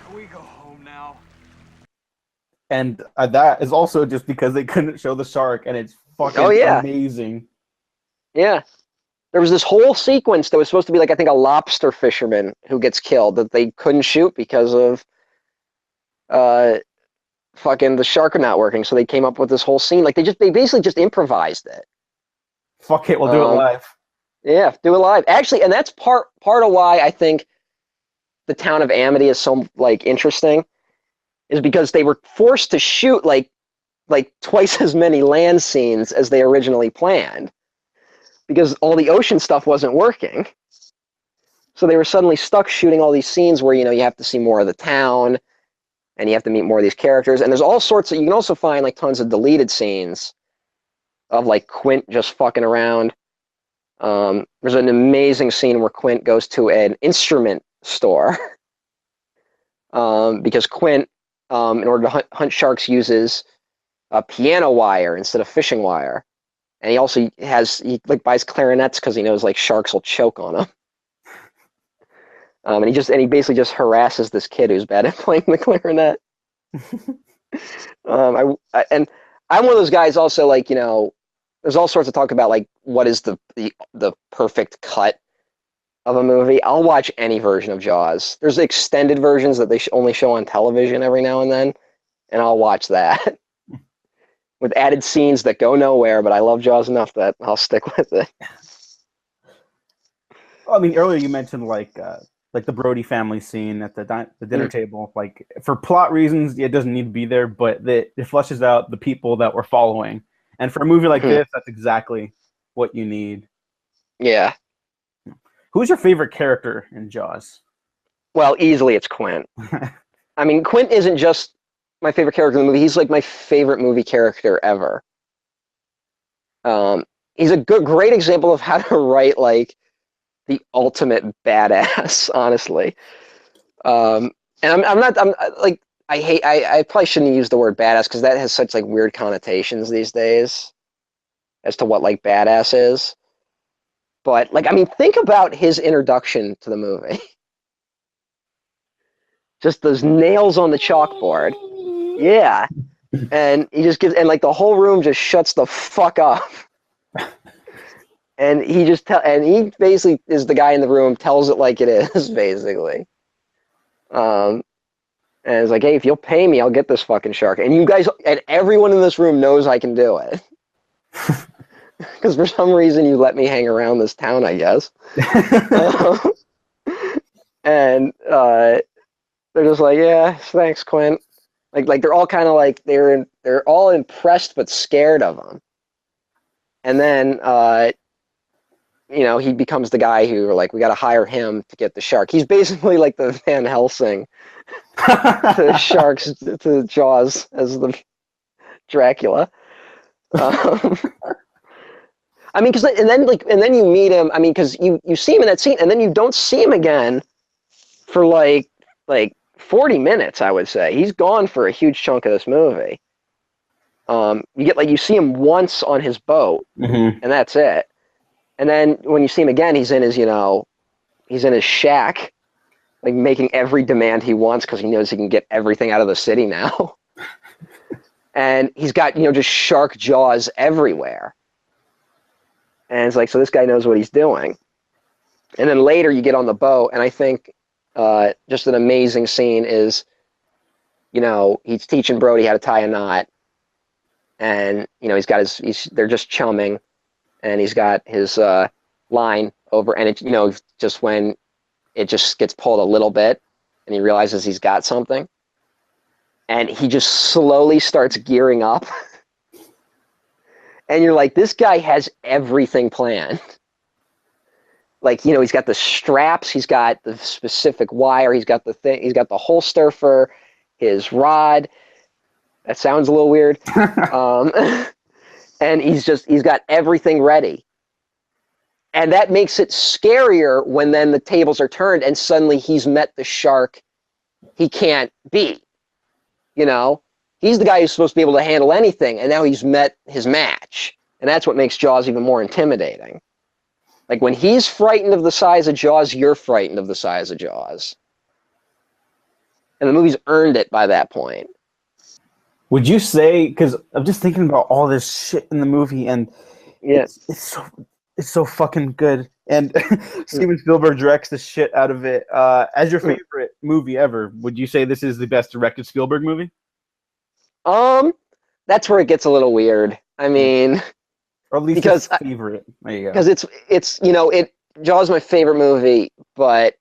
Can we go home now? And that is also just because they couldn't show the shark, and it's fucking amazing. Yeah. There was this whole sequence that was supposed to be like, I think, a lobster fisherman who gets killed that they couldn't shoot because of fucking the shark not working. So they came up with this whole scene. Like they basically just improvised it. Fuck it, we'll do it live. Yeah, do it live. Actually, and that's part of why I think the town of Amity is so like interesting, is because they were forced to shoot like twice as many land scenes as they originally planned, because all the ocean stuff wasn't working. So they were suddenly stuck shooting all these scenes where you have to see more of the town, and you have to meet more of these characters. And there's all sorts of, you can also find like tons of deleted scenes of like Quint just fucking around. There's an amazing scene where Quint goes to an instrument store because Quint, in order to hunt sharks, uses a piano wire instead of fishing wire. And he also buys clarinets because he knows like sharks will choke on them. And he basically just harasses this kid who's bad at playing the clarinet. I'm one of those guys also, like, there's all sorts of talk about like what is the perfect cut. of a movie, I'll watch any version of Jaws. There's extended versions that they only show on television every now and then, and I'll watch that with added scenes that go nowhere. But I love Jaws enough that I'll stick with it. I mean, earlier you mentioned like the Brody family scene at the dinner table. Like for plot reasons, it doesn't need to be there, but it fleshes out the people that we're following. And for a movie like this, that's exactly what you need. Yeah. Who's your favorite character in Jaws? Well, easily it's Quint. I mean, Quint isn't just my favorite character in the movie. He's like my favorite movie character ever. He's a great example of how to write like the ultimate badass, honestly. And I'm like, I probably shouldn't use the word badass because that has such like weird connotations these days as to what like badass is. But like, I mean, think about his introduction to the movie. Just those nails on the chalkboard. Yeah. And he just gives, and like the whole room just shuts the fuck up. And he just and he basically is the guy in the room, tells it like it is, basically. And it's like, hey, if you'll pay me, I'll get this fucking shark. And you guys, and everyone in this room knows I can do it. Because for some reason you let me hang around this town, I guess. And they're just like, yeah, thanks, Quint. Like they're all kind of like they're all impressed but scared of him. And then you know, he becomes the guy who are like, we got to hire him to get the shark. He's basically like the Van Helsing to the sharks, to Jaws as the Dracula. I mean, because and then you meet him. I mean, because you see him in that scene, and then you don't see him again for like 40 minutes. I would say he's gone for a huge chunk of this movie. You see him once on his boat, and that's it. And then when you see him again, he's in his shack, like making every demand he wants because he knows he can get everything out of the city now. And he's got just shark jaws everywhere. And it's like, so this guy knows what he's doing. And then later you get on the boat, and I think just an amazing scene is, he's teaching Brody how to tie a knot. And, he's got they're just chumming, and he's got his line over, and it, just when it just gets pulled a little bit, and he realizes he's got something, and he just slowly starts gearing up. And you're like, this guy has everything planned. Like, he's got the straps, he's got the specific wire, he's got the holster for his rod. That sounds a little weird. And he's got everything ready. And that makes it scarier when then the tables are turned and suddenly he's met the shark he can't beat. He's the guy who's supposed to be able to handle anything, and now he's met his match. And that's what makes Jaws even more intimidating. Like, when he's frightened of the size of Jaws, you're frightened of the size of Jaws. And the movie's earned it by that point. Would you say, because I'm just thinking about all this shit in the movie, and it's so fucking good. And Steven Spielberg directs the shit out of it. As your favorite movie ever, would you say this is the best directed Spielberg movie? That's where it gets a little weird. I mean, or at least because favorite. There you go. Because it's Jaws is my favorite movie, but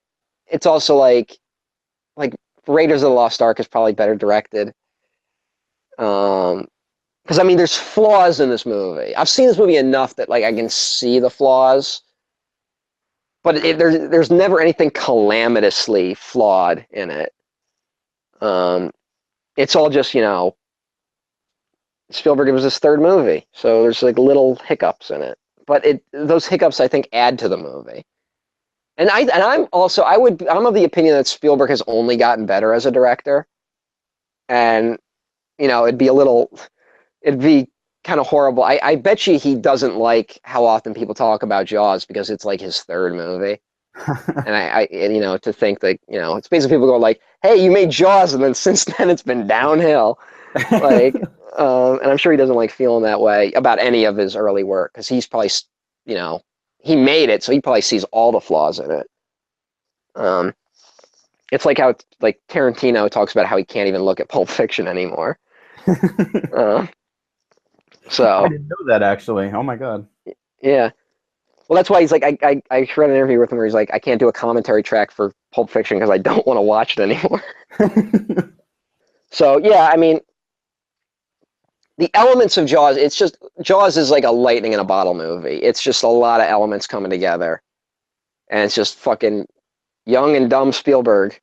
it's also like Raiders of the Lost Ark is probably better directed. Because I mean, there's flaws in this movie. I've seen this movie enough that like I can see the flaws, but there's never anything calamitously flawed in it. It's all just Spielberg, it was his third movie, so there's like little hiccups in it. But those hiccups I think add to the movie. And I'm of the opinion that Spielberg has only gotten better as a director. And it'd be kind of horrible. I bet you he doesn't like how often people talk about Jaws because it's like his third movie. And to think that, it's basically people go like, hey, you made Jaws, and then since then it's been downhill. Like, and I'm sure he doesn't like feeling that way about any of his early work because he's probably, he made it, so he probably sees all the flaws in it. Um, it's like how like Tarantino talks about how he can't even look at Pulp Fiction anymore. Uh, I so didn't know that actually. Oh my god. yeah. Well, that's why he's like, I read an interview with him where he's like, I can't do a commentary track for Pulp Fiction because I don't want to watch it anymore. So yeah, I mean, the elements of Jaws, it's just Jaws is like a lightning in a bottle movie. It's just a lot of elements coming together, and it's just fucking young and dumb Spielberg.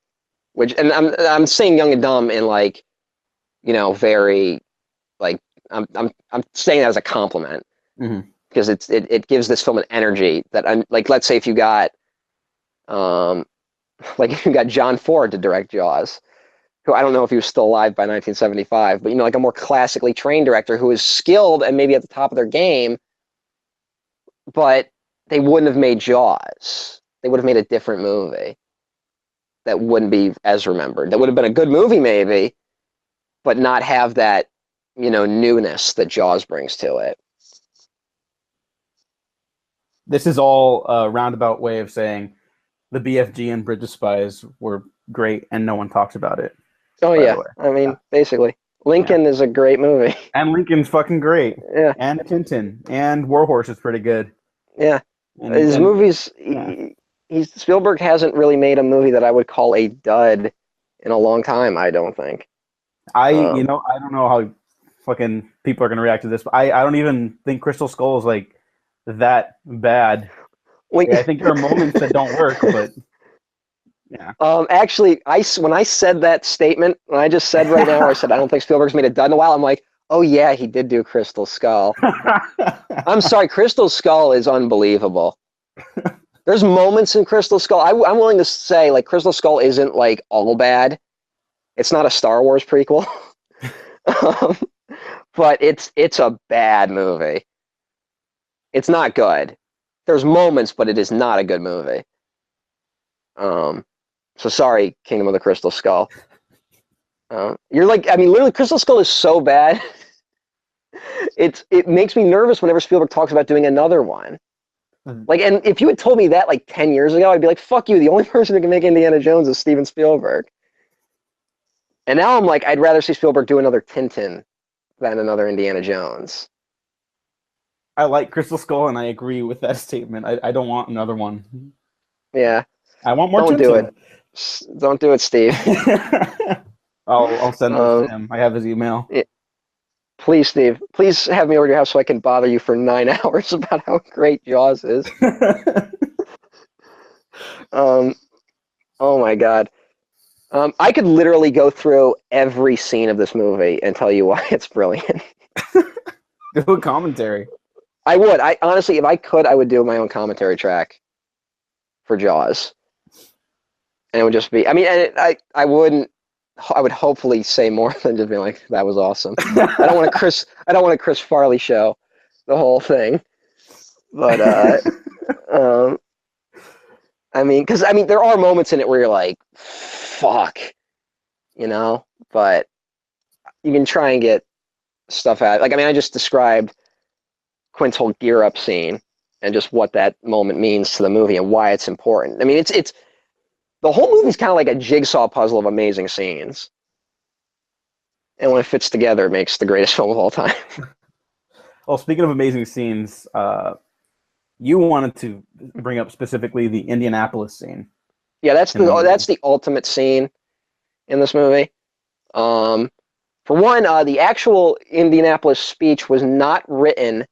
Which, and I'm saying young and dumb in like, very like I'm saying that as a compliment hmm because it gives this film an energy that I'm like, let's say if you got um like if you got John Ford to direct Jaws, who I don't know if he was still alive by 1975, but like a more classically trained director who is skilled and maybe at the top of their game, but they wouldn't have made Jaws. They would have made a different movie that wouldn't be as remembered. That would have been a good movie maybe, but not have that, newness that Jaws brings to it. This is all a roundabout way of saying the BFG and Bridge of Spies were great, and no one talks about it. Oh By the yeah, way, I mean, yeah. basically, Lincoln is a great movie. And Lincoln's fucking great, Yeah, and Tintin, and Warhorse is pretty good. yeah. His And movies, yeah. Spielberg hasn't really made a movie that I would call a dud in a long time. I don't think. I Um, don't know how fucking people are gonna react to this, but I don't even think Crystal Skull is like that bad. Like, I think there are moments that don't work, but yeah. Actually, when I said that statement, when I just said right now, where I said I don't think Spielberg's made a dud in a while, I'm like, oh yeah, he did do Crystal Skull. I'm sorry, Crystal Skull is unbelievable. There's moments in Crystal Skull. I'm willing to say like Crystal Skull isn't like all bad. It's not a Star Wars prequel, um, but it's a bad movie. It's not good. There's moments, but it is not a good movie. So sorry, Kingdom of the Crystal Skull. You're like, I mean, literally, Crystal Skull is so bad. It makes me nervous whenever Spielberg talks about doing another one. Like, and if you had told me that like 10 years ago, I'd be like, fuck you. The only person who can make Indiana Jones is Steven Spielberg. And now I'm like, I'd rather see Spielberg do another Tintin than another Indiana Jones. I like Crystal Skull, and I agree with that statement. I don't want another one. Yeah. I want more Don't Tintin. do it. Don't do it, Steve. I'll send this to him. I have his email. Yeah. Please, Steve. Please have me over to your house so I can bother you for 9 hours about how great Jaws is. Oh my God. I could literally go through every scene of this movie and tell you why it's brilliant. Do a commentary. I would. I honestly, if I could, I would do my own commentary track for Jaws. And it would just be, I mean, and I wouldn't, I would hopefully say more than just be like, that was awesome. I don't want a Chris Farley show, the whole thing. But, I mean, because, I mean, there are moments in it where you're like, fuck, but you can try and get stuff out. Like, I mean, I just described Quint's whole gear up scene and just what that moment means to the movie and why it's important. I mean, it's the whole movie's kind of like a jigsaw puzzle of amazing scenes. And when it fits together, it makes the greatest film of all time. Well, speaking of amazing scenes, you wanted to bring up specifically the Indianapolis scene. Yeah, that's the ultimate scene in this movie. For one, the actual Indianapolis speech was not written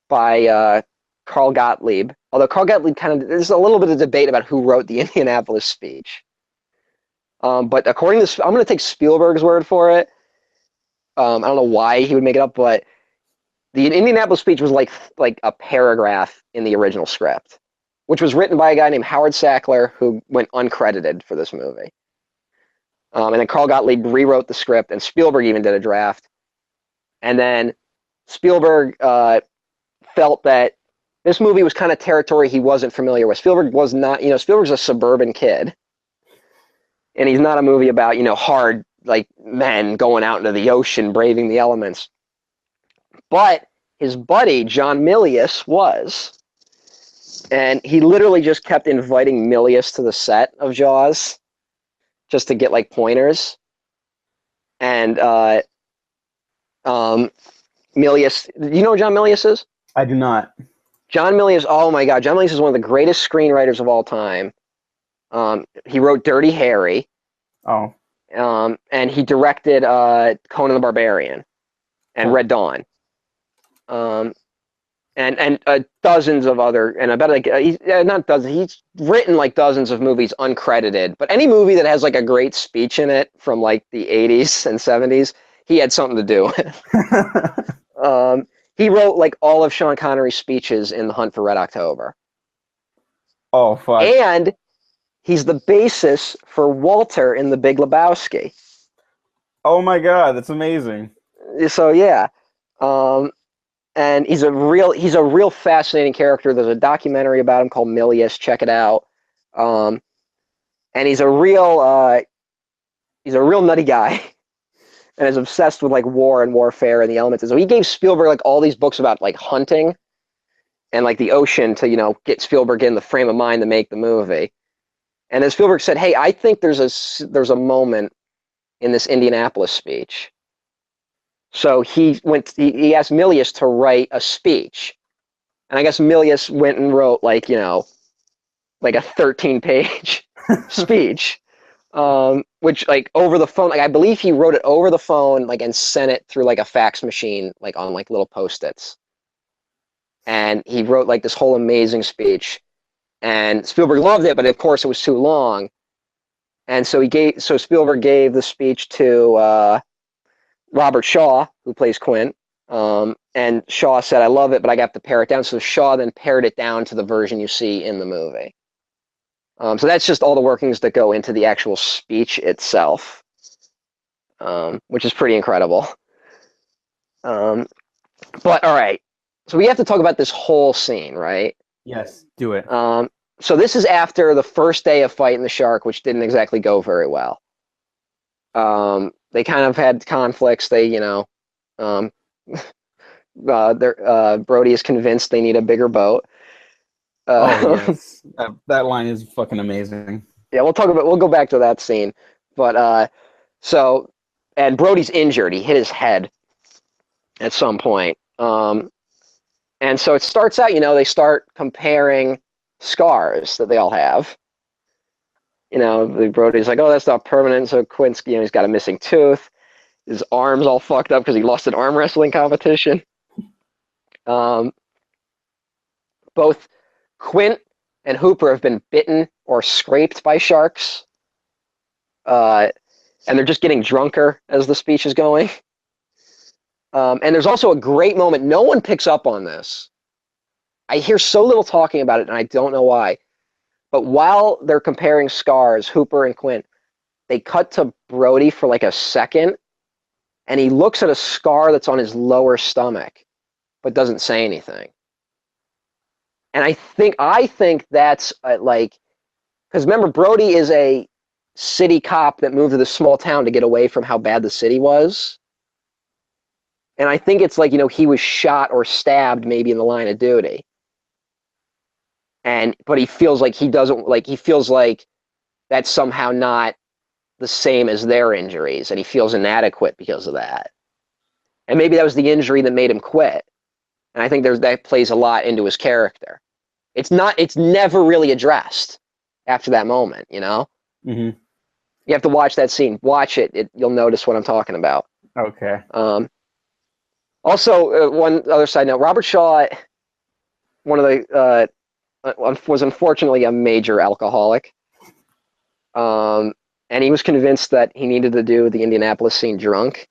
by Carl Gottlieb, although Carl Gottlieb there's a little bit of debate about who wrote the Indianapolis speech. But according to, I'm going to take Spielberg's word for it. I don't know why he would make it up, but the Indianapolis speech was like a paragraph in the original script, which was written by a guy named Howard Sackler, who went uncredited for this movie. And then Carl Gottlieb rewrote the script, and Spielberg even did a draft. And then Spielberg felt that this movie was kind of territory he wasn't familiar with. Spielberg was not, Spielberg's a suburban kid. And he's not a movie about, hard, like, men going out into the ocean, braving the elements. But his buddy, John Milius, was. And he literally just kept inviting Milius to the set of Jaws just to get like pointers. And Milius, you know who John Milius is? I do not. John Milius, oh my God, John Milius is one of the greatest screenwriters of all time. He wrote Dirty Harry. Oh. And he directed Conan the Barbarian and Red Dawn. And dozens of other, and I bet like not dozens. He's written like dozens of movies uncredited. But any movie that has like a great speech in it from like the 80s and 70s, he had something to do with. He wrote like all of Sean Connery's speeches in The Hunt for Red October. Oh fuck! And he's the basis for Walter in The Big Lebowski. Oh my God, that's amazing. So yeah. And he's a real fascinating character. There's a documentary about him called Milius. Check it out. And he's a real nutty guy, and is obsessed with like war and warfare and the elements. And so he gave Spielberg like all these books about like hunting and like the ocean to get Spielberg in the frame of mind to make the movie. And then Spielberg said, "Hey, I think there's a moment in this Indianapolis speech." So he asked Milius to write a speech. And I guess Milius went and wrote like a 13-page speech, which like over the phone, like I believe he wrote it over the phone, like and sent it through like a fax machine, like on like little Post-its. And he wrote like this whole amazing speech, and Spielberg loved it, but of course it was too long. And so Spielberg gave the speech to Robert Shaw, who plays Quint, and Shaw said, "I love it, but I got to pare it down." So Shaw then pared it down to the version you see in the movie. So that's just all the workings that go into the actual speech itself, which is pretty incredible. But all right, so we have to talk about this whole scene, right? Yes, do it. So this is after the first day of fighting the shark, which didn't exactly go very well. They kind of had conflicts. Brody is convinced they need a bigger boat. Yes, that line is fucking amazing. Yeah, we'll go back to that scene. But and Brody's injured. He hit his head at some point. And so it starts out, they start comparing scars that they all have. Brody's like, "Oh, that's not permanent." So Quint's, he's got a missing tooth. His arm's all fucked up because he lost an arm wrestling competition. Both Quint and Hooper have been bitten or scraped by sharks. And they're just getting drunker as the speech is going. And there's also a great moment. No one picks up on this. I hear so little talking about it, and I don't know why. But while they're comparing scars, Hooper and Quint, they cut to Brody for like a second, and he looks at a scar that's on his lower stomach, but doesn't say anything. And I think that's because remember, Brody is a city cop that moved to this small town to get away from how bad the city was. And I think it's like, he was shot or stabbed maybe in the line of duty. But he feels like he feels like that's somehow not the same as their injuries, and he feels inadequate because of that. And maybe that was the injury that made him quit. And I think that plays a lot into his character. It's never really addressed after that moment, Mm-hmm. You have to watch that scene. Watch it. You'll notice what I'm talking about. Okay. Also, one other side note, Robert Shaw, was unfortunately a major alcoholic. And he was convinced that he needed to do the Indianapolis scene drunk.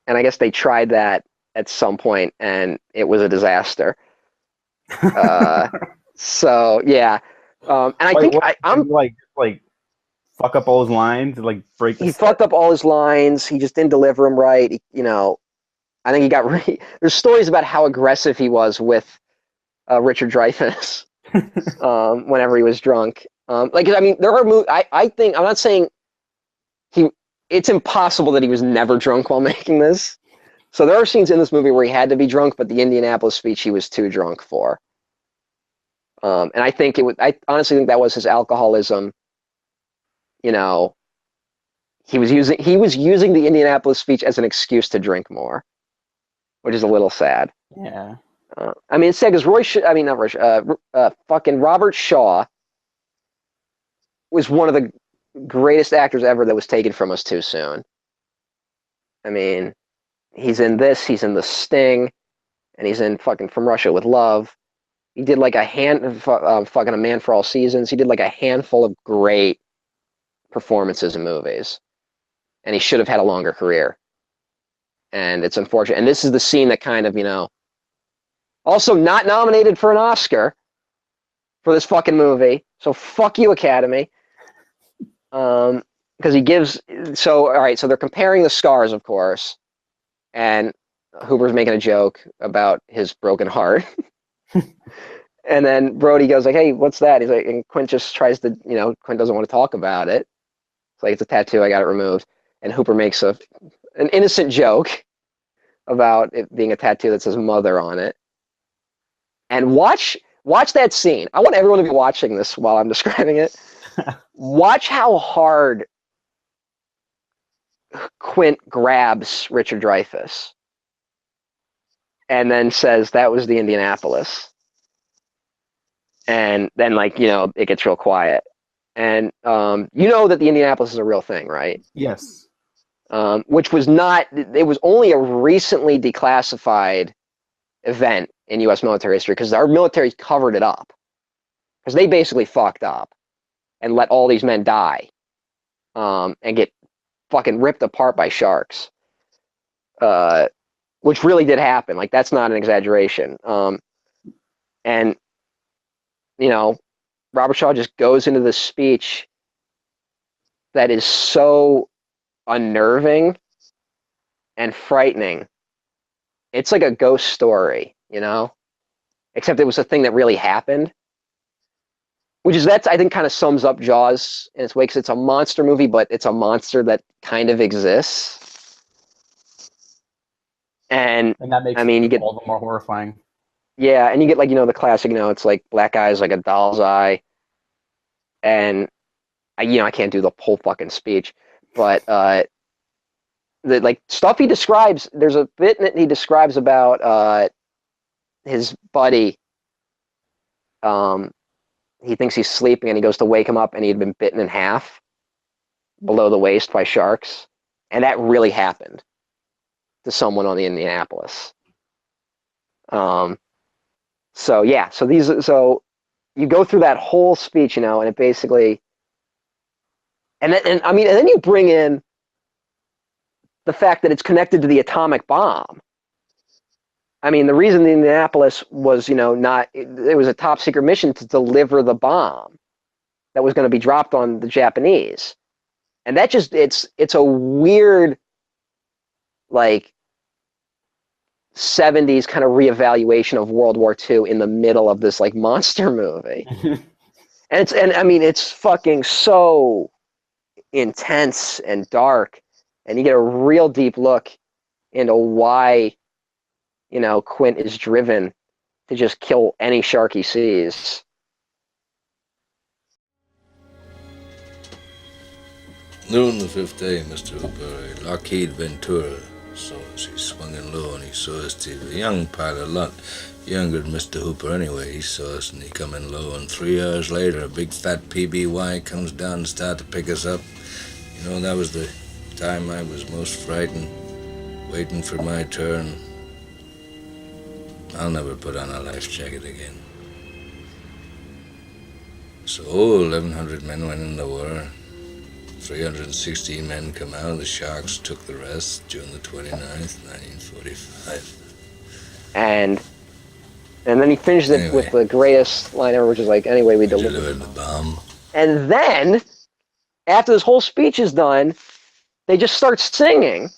And I guess they tried that at some point, and it was a disaster. So yeah. And I think I'm like fuck up all his lines, like break. He fucked up all his lines. He just didn't deliver them right. I think he got there's stories about how aggressive he was with Richard Dreyfuss whenever he was drunk. There are I think I'm not saying it's impossible that he was never drunk while making this. So there are scenes in this movie where he had to be drunk, but the Indianapolis speech he was too drunk for. And I think I honestly think that was his alcoholism. You know, he was using the Indianapolis speech as an excuse to drink more, which is a little sad. Yeah. I mean, it's sad because not Roy, fucking Robert Shaw was one of the greatest actors ever that was taken from us too soon. I mean, he's in this, he's in The Sting, and he's in fucking From Russia with Love. He did like fucking A Man for All Seasons. He did like a handful of great performances in movies, and he should have had a longer career. And it's unfortunate. And this is the scene that kind of, also not nominated for an Oscar for this fucking movie. So fuck you, Academy. Because he gives, all right, so they're comparing the scars, of course, and Hooper's making a joke about his broken heart. And then Brody goes like, hey, what's that? He's like, and Quint just tries to, Quint doesn't want to talk about it. It's like, it's a tattoo, I got it removed. And Hooper makes an innocent joke about it being a tattoo that says mother on it. And watch that scene. I want everyone to be watching this while I'm describing it. Watch how hard Quint grabs Richard Dreyfuss and then says that was the Indianapolis. And then, it gets real quiet. And you know that the Indianapolis is a real thing, right? Yes. Which was not, it was only a recently declassified event in U.S. military history because our military covered it up. Because they basically fucked up and let all these men die and get fucking ripped apart by sharks. Which really did happen. Like, that's not an exaggeration. And, Robert Shaw just goes into this speech that is so unnerving and frightening. It's like a ghost story, except it was a thing that really happened. That's, I think, kind of sums up Jaws in its way, because it's a monster movie, but it's a monster that kind of exists. And that makes you get all the more horrifying. Yeah, and you get the classic, it's like black eyes like a doll's eye. And I can't do the whole fucking speech, but the stuff he describes, there's a bit that he describes about his buddy. He thinks he's sleeping and he goes to wake him up and he had been bitten in half below the waist by sharks. And that really happened to someone on the Indianapolis. So you go through that whole speech, and it basically, and then you bring in the fact that it's connected to the atomic bomb. The reason the Indianapolis was, it was a top secret mission to deliver the bomb that was going to be dropped on the Japanese. And that it's a weird, 70s kind of reevaluation of World War II in the middle of this monster movie. And it's fucking so intense and dark, and you get a real deep look into why Quint is driven to just kill any shark he sees. Noon the 5th day, Mr. Hooper, Lockheed Ventura. So as he swung in low and he saw us, the young pilot, a lot younger than Mr. Hooper anyway, he saw us and he come in low, and 3 hours later a big fat PBY comes down and start to pick us up. That was the time I was most frightened, waiting for my turn. I'll never put on a life jacket again. So 1,100 men went in the war. 316 men come out. The Sharks took the rest June the 29th, 1945. And then he finished it with the greatest line ever, which is anyway, we delivered the bomb. And then, after this whole speech is done, they just start singing.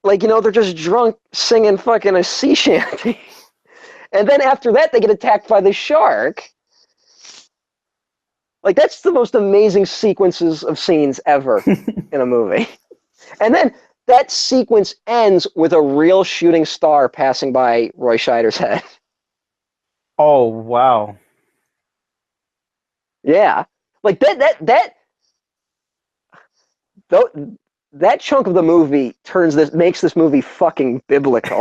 They're just drunk singing fucking a sea shanty. And then after that, they get attacked by the shark. That's the most amazing sequences of scenes ever in a movie. And then that sequence ends with a real shooting star passing by Roy Scheider's head. Oh wow. Yeah, like tho- that chunk of the movie makes this movie fucking biblical.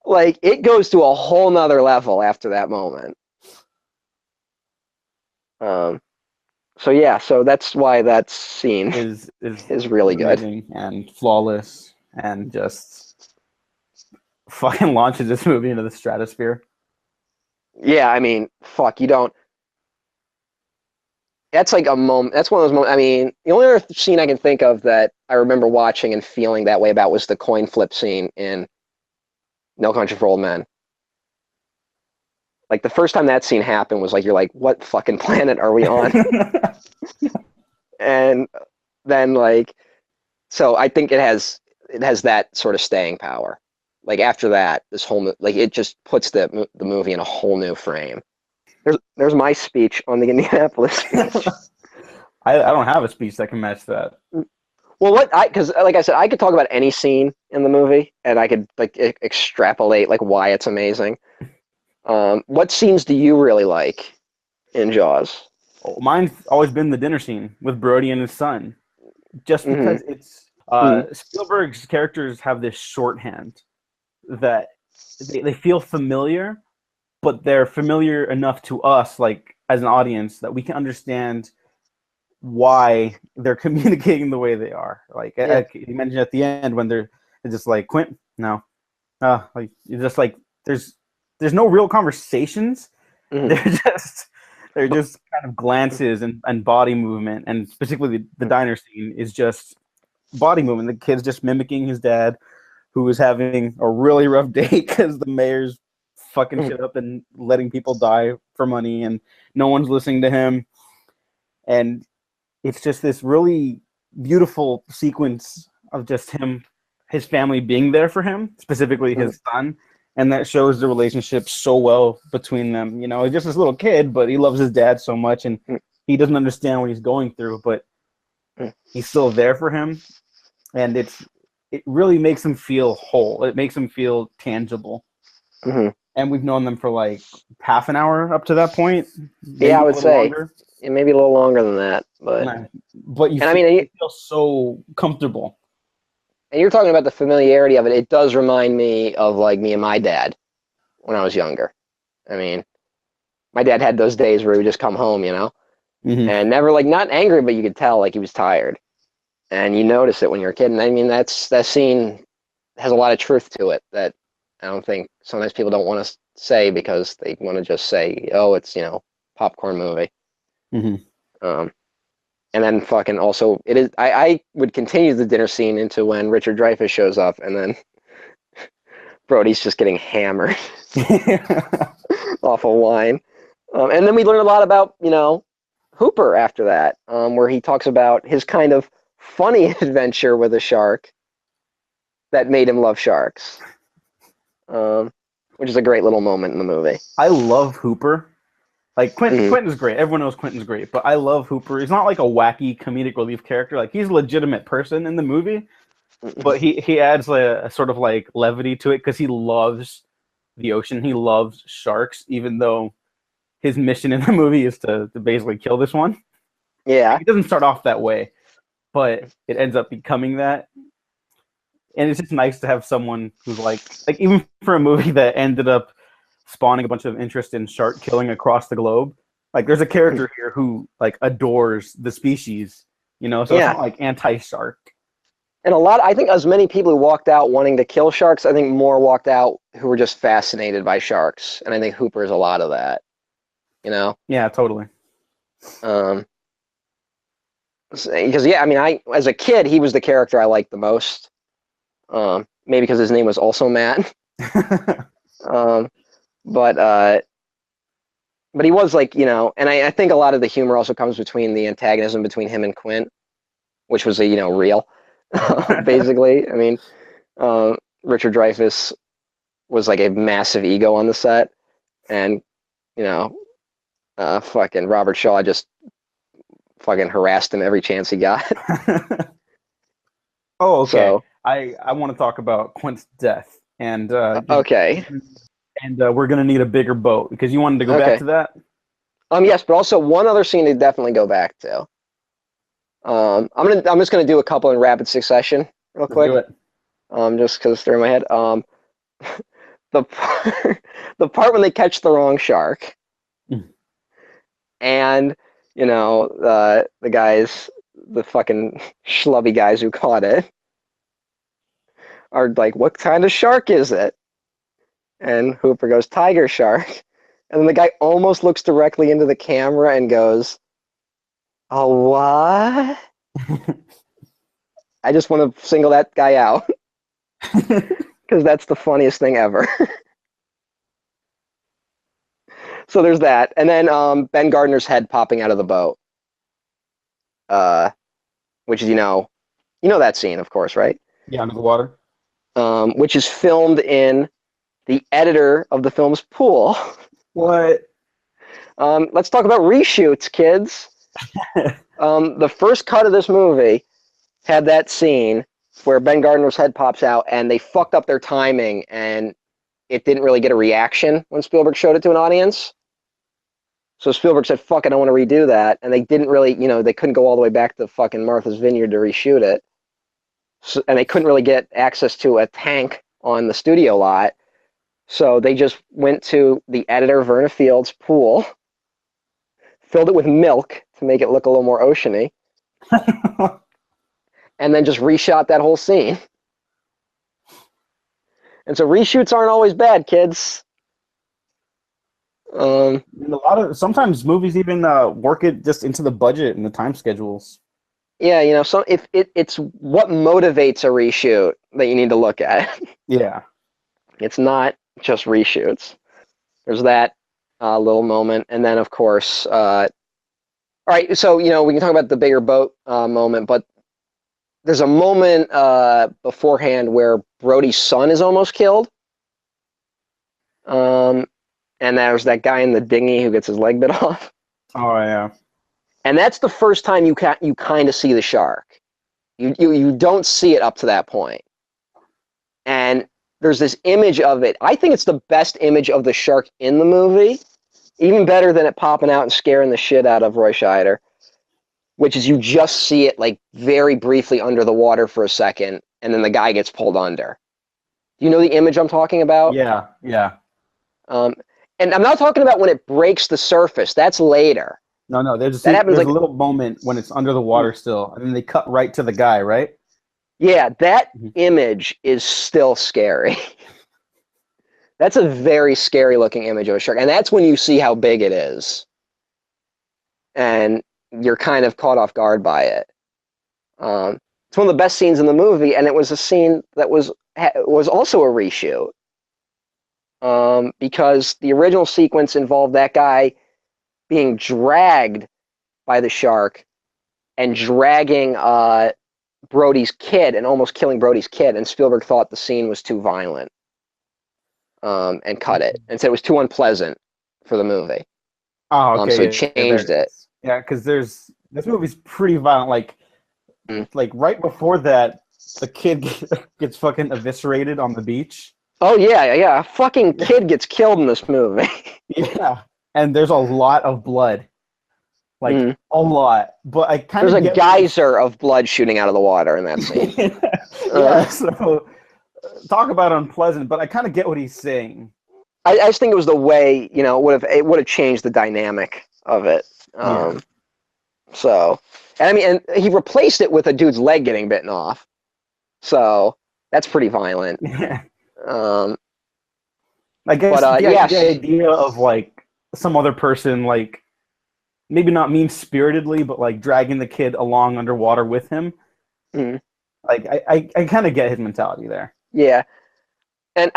Like it goes to a whole nother level after that moment. Um, so yeah, so that's why that scene is really good. amazing and flawless and just fucking launches this movie into the stratosphere. Yeah, I mean, fuck, you don't. That's like a moment. That's one of those moments. I mean, the only other scene I can think of that I remember watching and feeling that way about was the coin flip scene in No Country for Old Men. Like the first time that scene happened was like you're like, what fucking planet are we on? And then like, so I think it has that sort of staying power. Like after that, this whole like it just puts the movie in a whole new frame. There's my speech on the Indianapolis speech. I don't have a speech that can match that. Well, because like I said, I could talk about any scene in the movie, and I could like extrapolate like why it's amazing. What scenes do you really like in Jaws? Oh, mine's always been the dinner scene with Brody and his son, just because it's Spielberg's characters have this shorthand that they feel familiar, but they're familiar enough to us, like as an audience, that we can understand why they're communicating the way they are. Like you mentioned at the end when they're just like Quint, no, like you're just like there's no real conversations. They're just kind of glances and body movement, and specifically the diner scene is just body movement. The kid's just mimicking his dad, who is having a really rough day because the mayor's fucking shit up and letting people die for money, and no one's listening to him. And it's just this really beautiful sequence of just his family being there for him, specifically his son. And that shows the relationship so well between them. You know, he's just this little kid, but he loves his dad so much, and he doesn't understand what he's going through, but he's still there for him. And it really makes him feel whole. It makes him feel tangible. And we've known them for like half an hour up to that point. Yeah, I would say maybe a little longer than that, but you feel so comfortable. And you're talking about the familiarity of it. It does remind me of like me and my dad when I was younger. I mean, my dad had those days where he would just come home, you know, and never like not angry, but you could tell like he was tired, and you notice it when you're a kid. And I mean, that scene has a lot of truth to it that I don't think sometimes people don't want to say because they want to just say, oh, it's, you know, popcorn movie. And then fucking also it is. I would continue the dinner scene into when Richard Dreyfuss shows up, and then Brody's just getting hammered off of wine. And then we learn a lot about, you know, Hooper after that, where he talks about his kind of funny adventure with a shark that made him love sharks, which is a great little moment in the movie. I love Hooper. Like Quentin's great. Everyone knows Quentin's great, but I love Hooper. He's not like a wacky comedic relief character. Like he's a legitimate person in the movie, but he adds a sort of like levity to it because he loves the ocean. He loves sharks, even though his mission in the movie is to basically kill this one. Yeah, he doesn't start off that way, but it ends up becoming that. And it's just nice to have someone who's like even for a movie that ended up spawning a bunch of interest in shark killing across the globe. Like there's a character here who like adores the species, you know, so it's not like anti-shark. And I think as many people who walked out wanting to kill sharks, I think more walked out who were just fascinated by sharks. And I think Hooper is a lot of that, you know? Yeah, totally. Because I mean, as a kid, he was the character I liked the most. Maybe because his name was also Matt. But he was like, you know, and I think a lot of the humor also comes between the antagonism between him and Quint, which was you know, real, basically. I mean, Richard Dreyfuss was like a massive ego on the set, and you know, fucking Robert Shaw just fucking harassed him every chance he got. Oh, okay. So, I want to talk about Quint's death, and okay. and we're gonna need a bigger boat because you wanted to go back Okay. to that. Yes, but also one other scene to definitely go back to. I'm just gonna do a couple in rapid succession, real Let's do quick. it. Just because they're in my head. The the part when they catch the wrong shark, Mm. and the guys, the fucking schlubby guys who caught it, are like, "What kind of shark is it?" And Hooper goes, "Tiger shark." And then the guy almost looks directly into the camera and goes, "Oh, what?" I just want to single that guy out because that's the funniest thing ever. So there's that, and then Ben Gardner's head popping out of the boat, which is that scene, of course, right? Yeah, under the water. Which is filmed in the editor of the film's pool. What? Let's talk about reshoots, kids. The first cut of this movie had that scene where Ben Gardner's head pops out, and they fucked up their timing, and it didn't really get a reaction when Spielberg showed it to an audience. So Spielberg said, "Fuck it, I want to redo that," and they didn't really, they couldn't go all the way back to fucking Martha's Vineyard to reshoot it, and they couldn't really get access to a tank on the studio lot. So they just went to the editor, Verna Field's pool, filled it with milk to make it look a little more oceany, and then just reshot that whole scene. And so reshoots aren't always bad, kids. And sometimes movies even work it just into the budget and the time schedules. Yeah, so if it's what motivates a reshoot that you need to look at. Yeah. It's not just reshoots. There's that little moment, and then of course, all right. So we can talk about the bigger boat moment, but there's a moment beforehand where Brody's son is almost killed. And there's that guy in the dinghy who gets his leg bit off. Oh yeah. And that's the first time you kind of see the shark. You don't see it up to that point. And there's this image of it. I think it's the best image of the shark in the movie, even better than it popping out and scaring the shit out of Roy Scheider, which is you just see it like very briefly under the water for a second, and then the guy gets pulled under. Do you know the image I'm talking about? Yeah. Yeah. And I'm not talking about when it breaks the surface. That's later. No. There's That happens a like little moment when it's under the water still, and then they cut right to the guy, right? Yeah, that Mhm. image is still scary. That's a very scary looking image of a shark. And that's when you see how big it is. And you're kind of caught off guard by it. It's one of the best scenes in the movie, and it was a scene that was also a reshoot. Because the original sequence involved that guy being dragged by the shark and dragging Brody's kid and almost killing Brody's kid, and Spielberg thought the scene was too violent and cut it and said it was too unpleasant for the movie. Oh, okay. So he changed it. Yeah, because this movie's pretty violent. Like right before that, the kid gets fucking eviscerated on the beach. Oh yeah. A fucking kid gets killed in this movie. Yeah, and there's a lot of blood, like a lot. But I kind of there's a geyser of blood shooting out of the water in that scene. Yeah, so talk about unpleasant. But I kind of get what he's saying. I just think it was the way it would have changed the dynamic of it. So, and I mean, and he replaced it with a dude's leg getting bitten off. So that's pretty violent. Yeah. I guess but, the yes. idea of like some other person, like maybe not mean-spiritedly, but like dragging the kid along underwater with him. Like I kind of get his mentality there. Yeah, and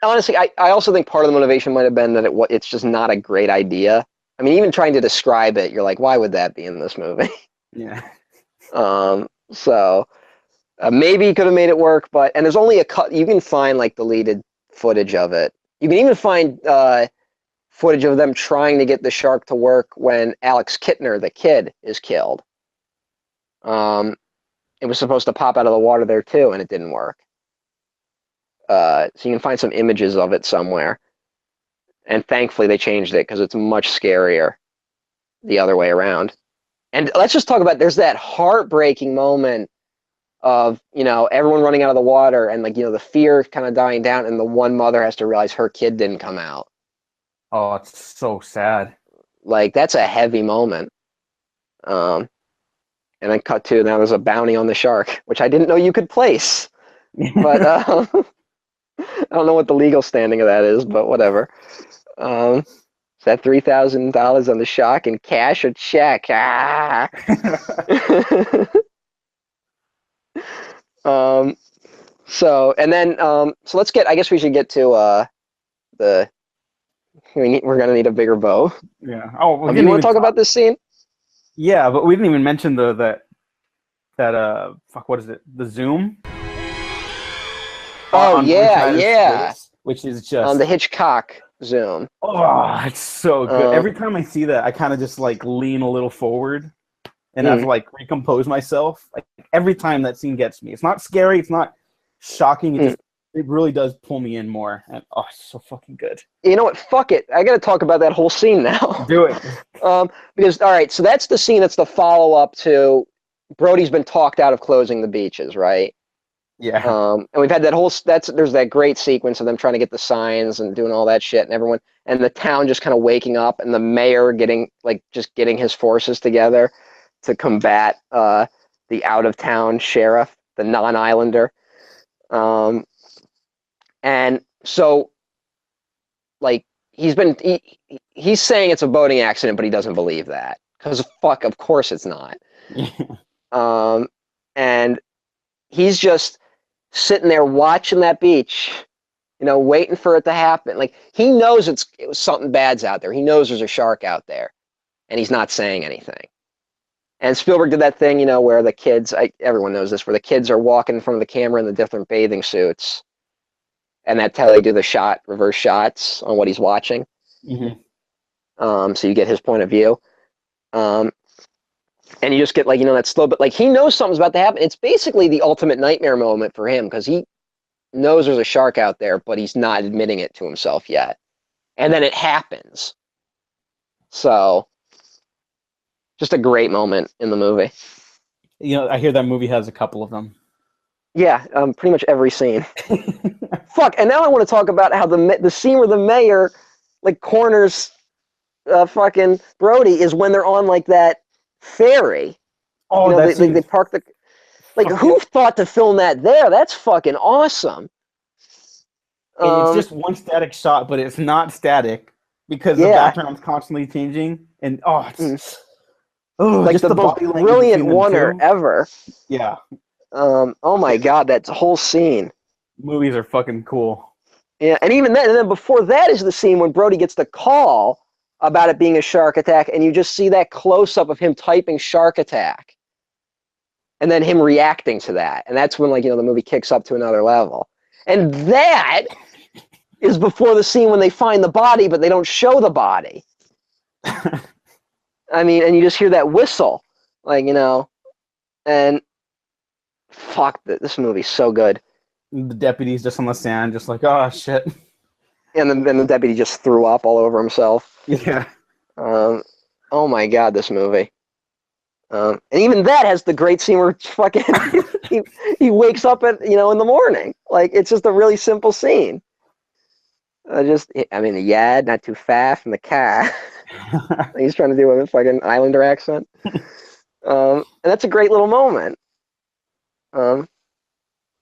honestly, I also think part of the motivation might have been that it's just not a great idea. I mean, even trying to describe it, you're like, why would that be in this movie? Yeah. So maybe he could have made it work, and there's only a cut. You can find like deleted footage of it. You can even find footage of them trying to get the shark to work when Alex Kittner, the kid, is killed. It was supposed to pop out of the water there too, and it didn't work. So you can find some images of it somewhere. And thankfully they changed it because it's much scarier the other way around. And let's just talk about, there's that heartbreaking moment of, everyone running out of the water and the fear kind of dying down, and the one mother has to realize her kid didn't come out. Oh, it's so sad. Like, that's a heavy moment. And then cut to, now there's a bounty on the shark, which I didn't know you could place. But I don't know what the legal standing of that is, but whatever. Is that $3,000 on the shark in cash or check? Ah. So let's get, I guess we should get to we're gonna need a bigger bow. Yeah. Oh, well, You want to talk about this scene? Yeah, but we didn't even mention that what is it? The zoom. Oh on yeah, Travis' yeah. face, which is just The Hitchcock zoom. Oh, it's so good. Every time I see that, I kind of just like lean a little forward, and I've like recompose myself. Like every time that scene gets me, it's not scary, it's not shocking. It really does pull me in more, and it's so fucking good. You know what? Fuck it. I got to talk about that whole scene now. Do it. Because all right, so that's the scene. That's the follow up to Brody's been talked out of closing the beaches, right? Yeah. And we've had that whole. There's that great sequence of them trying to get the signs and doing all that shit, and everyone and the town just kind of waking up, and the mayor getting his forces together to combat the out of town sheriff, the non-islander. And so, like, he's saying it's a boating accident, but he doesn't believe that because of course it's not. And he's just sitting there watching that beach, waiting for it to happen. Like, he knows something bad's out there. He knows there's a shark out there, and he's not saying anything. And Spielberg did that thing, where the kids, everyone knows this, where the kids are walking in front of the camera in the different bathing suits. And that's how they do the reverse shots on what he's watching. Mm-hmm. So you get his point of view. And you just get that slow, but he knows something's about to happen. It's basically the ultimate nightmare moment for him because he knows there's a shark out there, but he's not admitting it to himself yet. And then it happens. So just a great moment in the movie. I hear that movie has a couple of them. Yeah, pretty much every scene. Fuck, and now I want to talk about how the scene where the mayor corners fucking Brody is when they're on that ferry. Oh, they park the who thought to film that there? That's fucking awesome. It's just one static shot, but it's not static because the background's constantly changing, and it's just the most brilliant oneer ever. Yeah. Oh my god, that whole scene. Movies are fucking cool. Yeah, and even then, and then before that is the scene when Brody gets the call about it being a shark attack, and you just see that close up of him typing shark attack, and then him reacting to that, and that's when the movie kicks up to another level. And that is before the scene when they find the body, but they don't show the body. I mean, and you just hear that whistle, and fuck, this movie's so good. The deputy's just on the sand, just like, oh shit. And then the deputy just threw up all over himself. Yeah. Oh my god, this movie. And even that has the great scene where fucking he wakes up in the morning. It's just a really simple scene. The yad, not too fast, and the car. He's trying to do a fucking Islander accent. And that's a great little moment. And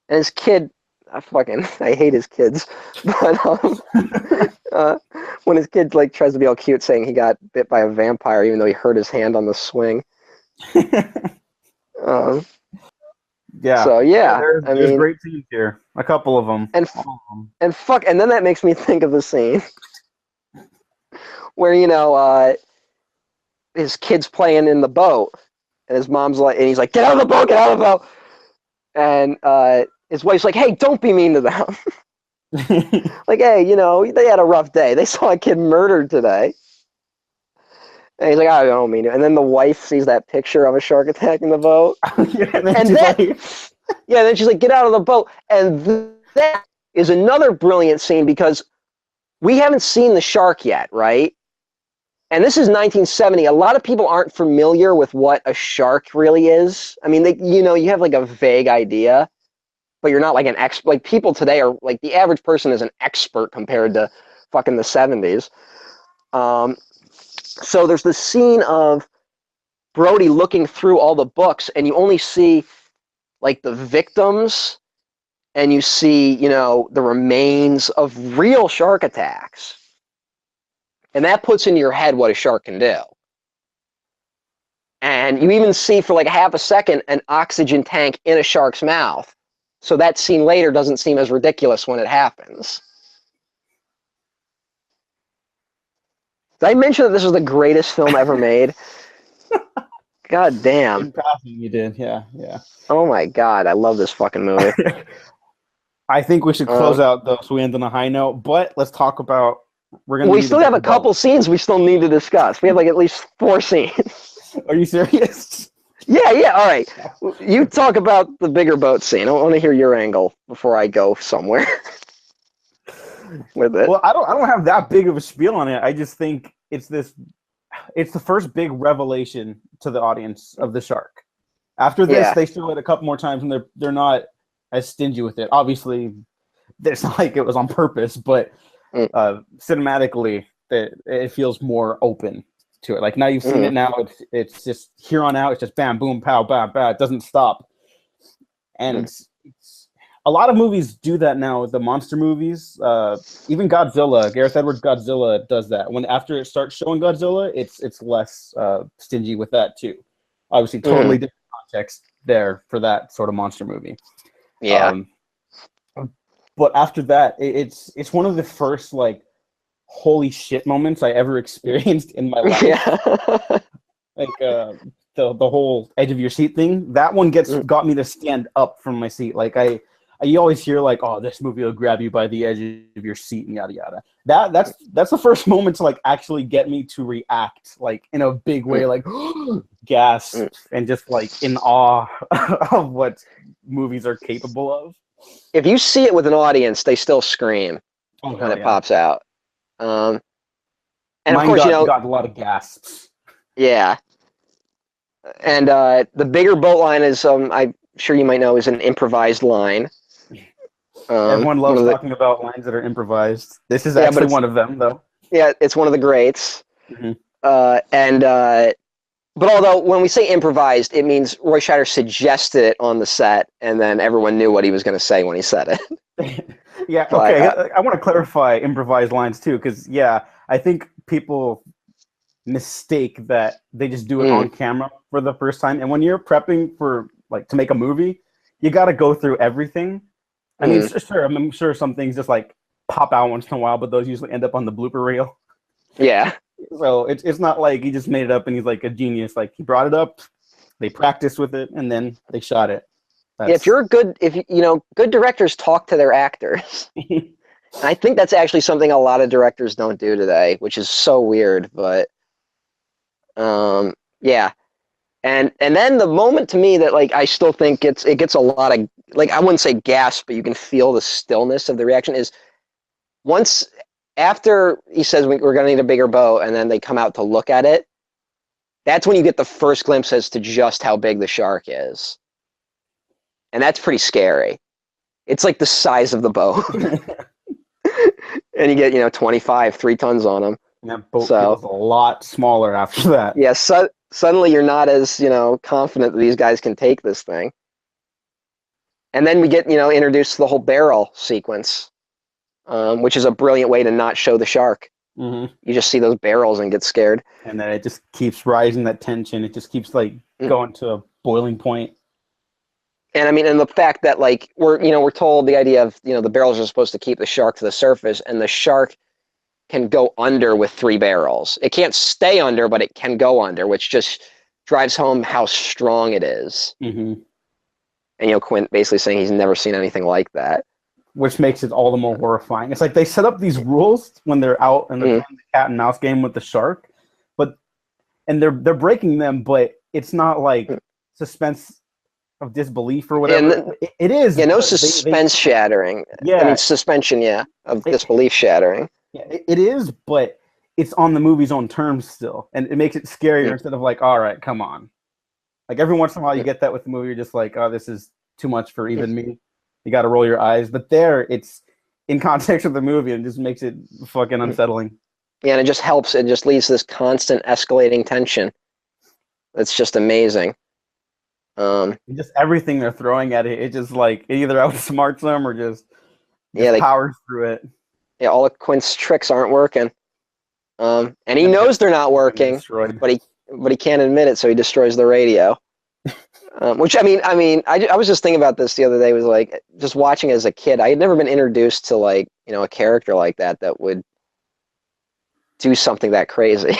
his kid, I hate his kids, but when his kid tries to be all cute, saying he got bit by a vampire, even though he hurt his hand on the swing. Yeah. So yeah, there's great scenes here, a couple of them, and then that makes me think of the scene where his kid's playing in the boat, and his mom's and he's like, "Get out of the boat! Get out of the boat!" And his wife's like, "Hey, don't be mean to them." Hey, they had a rough day. They saw a kid murdered today. And he's like, "I don't mean to." And then the wife sees that picture of a shark attack in the boat. Then she's like, "Get out of the boat." And that is another brilliant scene because we haven't seen the shark yet, right? And this is 1970. A lot of people aren't familiar with what a shark really is. I mean, you have like a vague idea, but you're not like an expert. Like people today are like the average person is an expert compared to fucking the 70s. So there's this scene of Brody looking through all the books, and you only see like the victims, and you see, the remains of real shark attacks. And that puts into your head what a shark can do. And you even see for like half a second an oxygen tank in a shark's mouth. So that scene later doesn't seem as ridiculous when it happens. Did I mention that this was the greatest film ever made? God damn. In passing, you did, yeah. Oh my God, I love this fucking movie. I think we should close out though, so we end on a high note. But let's talk about. We still have a couple scenes we still need to discuss. We have like at least 4 scenes. Are you serious? Yeah. All right. You talk about the bigger boat scene. I want to hear your angle before I go somewhere with it. Well, I don't have that big of a spiel on it. I just think it's the first big revelation to the audience of the shark. After this, they show it a couple more times, and they're not as stingy with it. Obviously, it's not like it was on purpose, but cinematically, it feels more open to it. Like now you've seen it. Now it's just here on out. It's just bam, boom, pow, bam, bam. It doesn't stop. And a lot of movies do that now. The monster movies, even Godzilla, Gareth Edwards' Godzilla does that. When after it starts showing Godzilla, it's less stingy with that too. Obviously, totally different context there for that sort of monster movie. Yeah. But after that, it's one of the first like holy shit moments I ever experienced in my life. Yeah. Like the whole edge of your seat thing. That one got me to stand up from my seat. Like you always hear like, oh, this movie will grab you by the edge of your seat and yada yada. That's the first moment to like actually get me to react like in a big way, like gasp and just like in awe of what movies are capable of. If you see it with an audience, they still scream when it pops out. And mine of course, got a lot of gasps. Yeah. And the bigger boat line is, I'm sure you might know, is an improvised line. Everyone loves talking about lines that are improvised. This is actually one of them, though. Yeah, it's one of the greats. But although when we say improvised, it means Roy Scheider suggested it on the set, and then everyone knew what he was going to say when he said it. Yeah, okay. I want to clarify improvised lines, too, because, I think people mistake that they just do it on camera for the first time. And when you're prepping for, like, to make a movie, you got to go through everything. I mean, sure, I'm sure some things just, like, pop out once in a while, but those usually end up on the blooper reel. Yeah. So it's not like he just made it up and he's like a genius. Like he brought it up, they practiced with it, and then they shot it. Yeah, good directors talk to their actors. I think that's actually something a lot of directors don't do today, which is so weird. But yeah, and then the moment to me that like I still think it gets a lot of like I wouldn't say gasp, but you can feel the stillness of the reaction is once. After he says we're going to need a bigger boat, and then they come out to look at it, that's when you get the first glimpse as to just how big the shark is. And that's pretty scary. It's like the size of the boat. And you get, 25, 3 tons on them. And that boat feels a lot smaller after that. Yeah, suddenly you're not as, confident that these guys can take this thing. And then we get, introduced to the whole barrel sequence. Which is a brilliant way to not show the shark. You just see those barrels and get scared. And then it just keeps rising, that tension. It just keeps like going to a boiling point. And I mean, and the fact that like we're told the idea of the barrels are supposed to keep the shark to the surface, and the shark can go under with 3 barrels. It can't stay under, but it can go under, which just drives home how strong it is. And Quint basically saying he's never seen anything like that. Which makes it all the more horrifying. It's like they set up these rules when they're out and they're playing the cat and mouse game with the shark, and they're breaking them, but it's not like suspense of disbelief or whatever. It is. Yeah, no suspense shattering. Yeah. I mean, suspension, of disbelief shattering. Yeah, it is, but it's on the movie's own terms still, and it makes it scarier instead of like, all right, come on. Like every once in a while, you get that with the movie. You're just like, oh, this is too much for even me. You got to roll your eyes. But there, it's in context of the movie, and just makes it fucking unsettling. Yeah, and it just helps. It just leads to this constant escalating tension. It's just amazing. Just everything they're throwing at it, it just like it either outsmarts them or just powers through it. Yeah, all of Quint's tricks aren't working. And he knows they're not working, but he can't admit it, so he destroys the radio. Which I was just thinking about this the other day. Was like just watching as a kid. I had never been introduced to like a character like that would do something that crazy.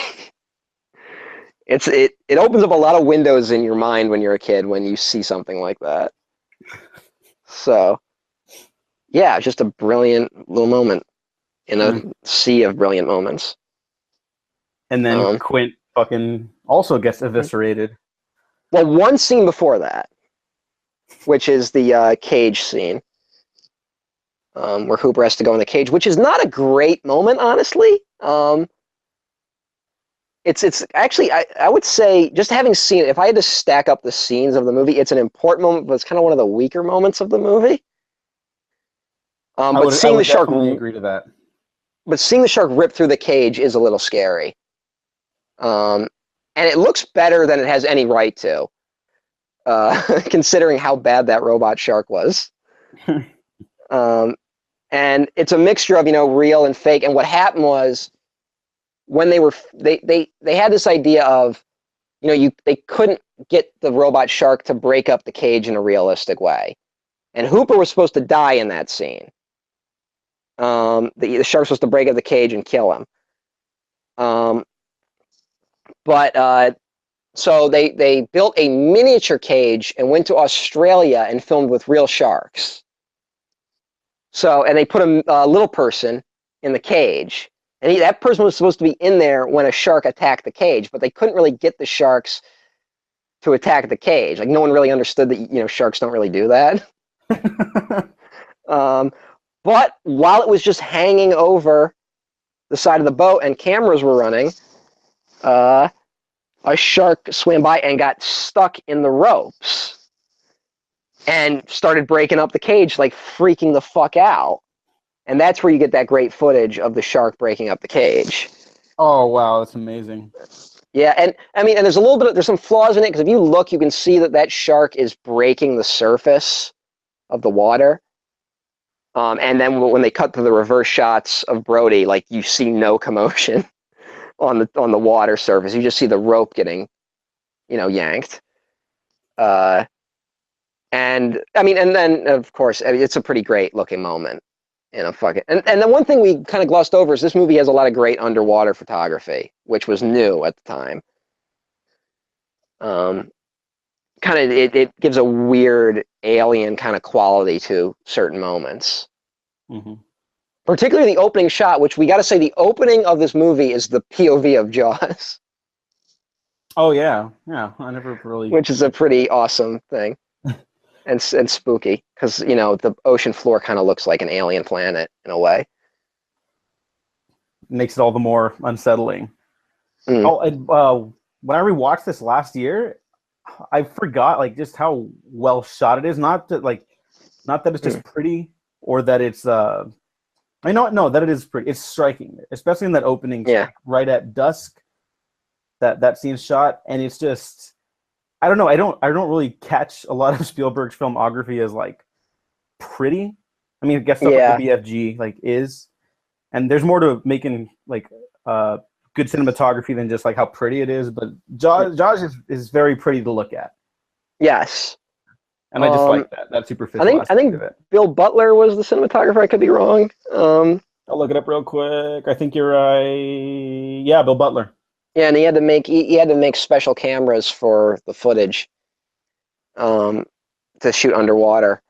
It opens up a lot of windows in your mind when you're a kid when you see something like that. So yeah, just a brilliant little moment in a sea of brilliant moments. And then Quint fucking also gets eviscerated. Well, one scene before that, which is the cage scene, where Hooper has to go in the cage, which is not a great moment, honestly. It's actually, I would say, just having seen it, if I had to stack up the scenes of the movie, it's an important moment, but it's kind of one of the weaker moments of the movie. But seeing the shark, agree to that. But seeing the shark rip through the cage is a little scary. And it looks better than it has any right to, considering how bad that robot shark was. And it's a mixture of, real and fake. And what happened was when they had this idea of, they couldn't get the robot shark to break up the cage in a realistic way. And Hooper was supposed to die in that scene. The shark's supposed to break up the cage and kill him. So they built a miniature cage and went to Australia and filmed with real sharks. And they put a little person in the cage, and that person was supposed to be in there when a shark attacked the cage, but they couldn't really get the sharks to attack the cage. Like no one really understood that sharks don't really do that. But while it was just hanging over the side of the boat and cameras were running, a shark swam by and got stuck in the ropes and started breaking up the cage, like freaking the fuck out. And that's where you get that great footage of the shark breaking up the cage. Oh, wow, that's amazing. Yeah, and there's there's some flaws in it, because if you look, you can see that shark is breaking the surface of the water. And then when they cut to the reverse shots of Brody, like you see no commotion on the water surface. You just see the rope getting, yanked. And then of course it's a pretty great looking moment. And the one thing we kind of glossed over is this movie has a lot of great underwater photography, which was new at the time. It gives a weird alien kind of quality to certain moments. Mm-hmm. Particularly the opening shot, which we got to say, the opening of this movie is the POV of Jaws. Oh yeah, I never really. Which is a pretty awesome thing, and spooky, because the ocean floor kind of looks like an alien planet in a way. Makes it all the more unsettling. Mm. Oh, and when I rewatched this last year, I forgot just how well shot it is. Not that it's just pretty, or that it's that it is pretty. It's striking, especially in that opening, right at dusk. That scene's shot, and it's just, I don't know. I don't really catch a lot of Spielberg's filmography as pretty. I mean, I guess stuff like the BFG is, and there's more to making good cinematography than just how pretty it is. But Jaws is very pretty to look at. Yes. And I just like that superficial. I think Bill Butler was the cinematographer. I could be wrong. I'll look it up real quick. I think you're right. Yeah, Bill Butler. Yeah, and he had to make special cameras for the footage, to shoot underwater.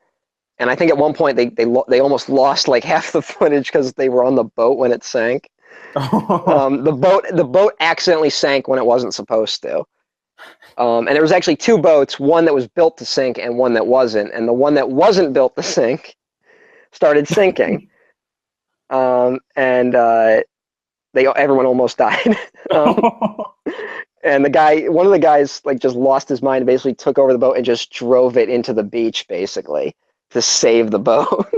And I think at one point they almost lost half the footage because they were on the boat when it sank. The boat accidentally sank when it wasn't supposed to. And there was actually two boats, one that was built to sink and one that wasn't. And the one that wasn't built to sink started sinking. and everyone almost died. And one of the guys, like, just lost his mind and basically took over the boat and just drove it into the beach, basically, to save the boat.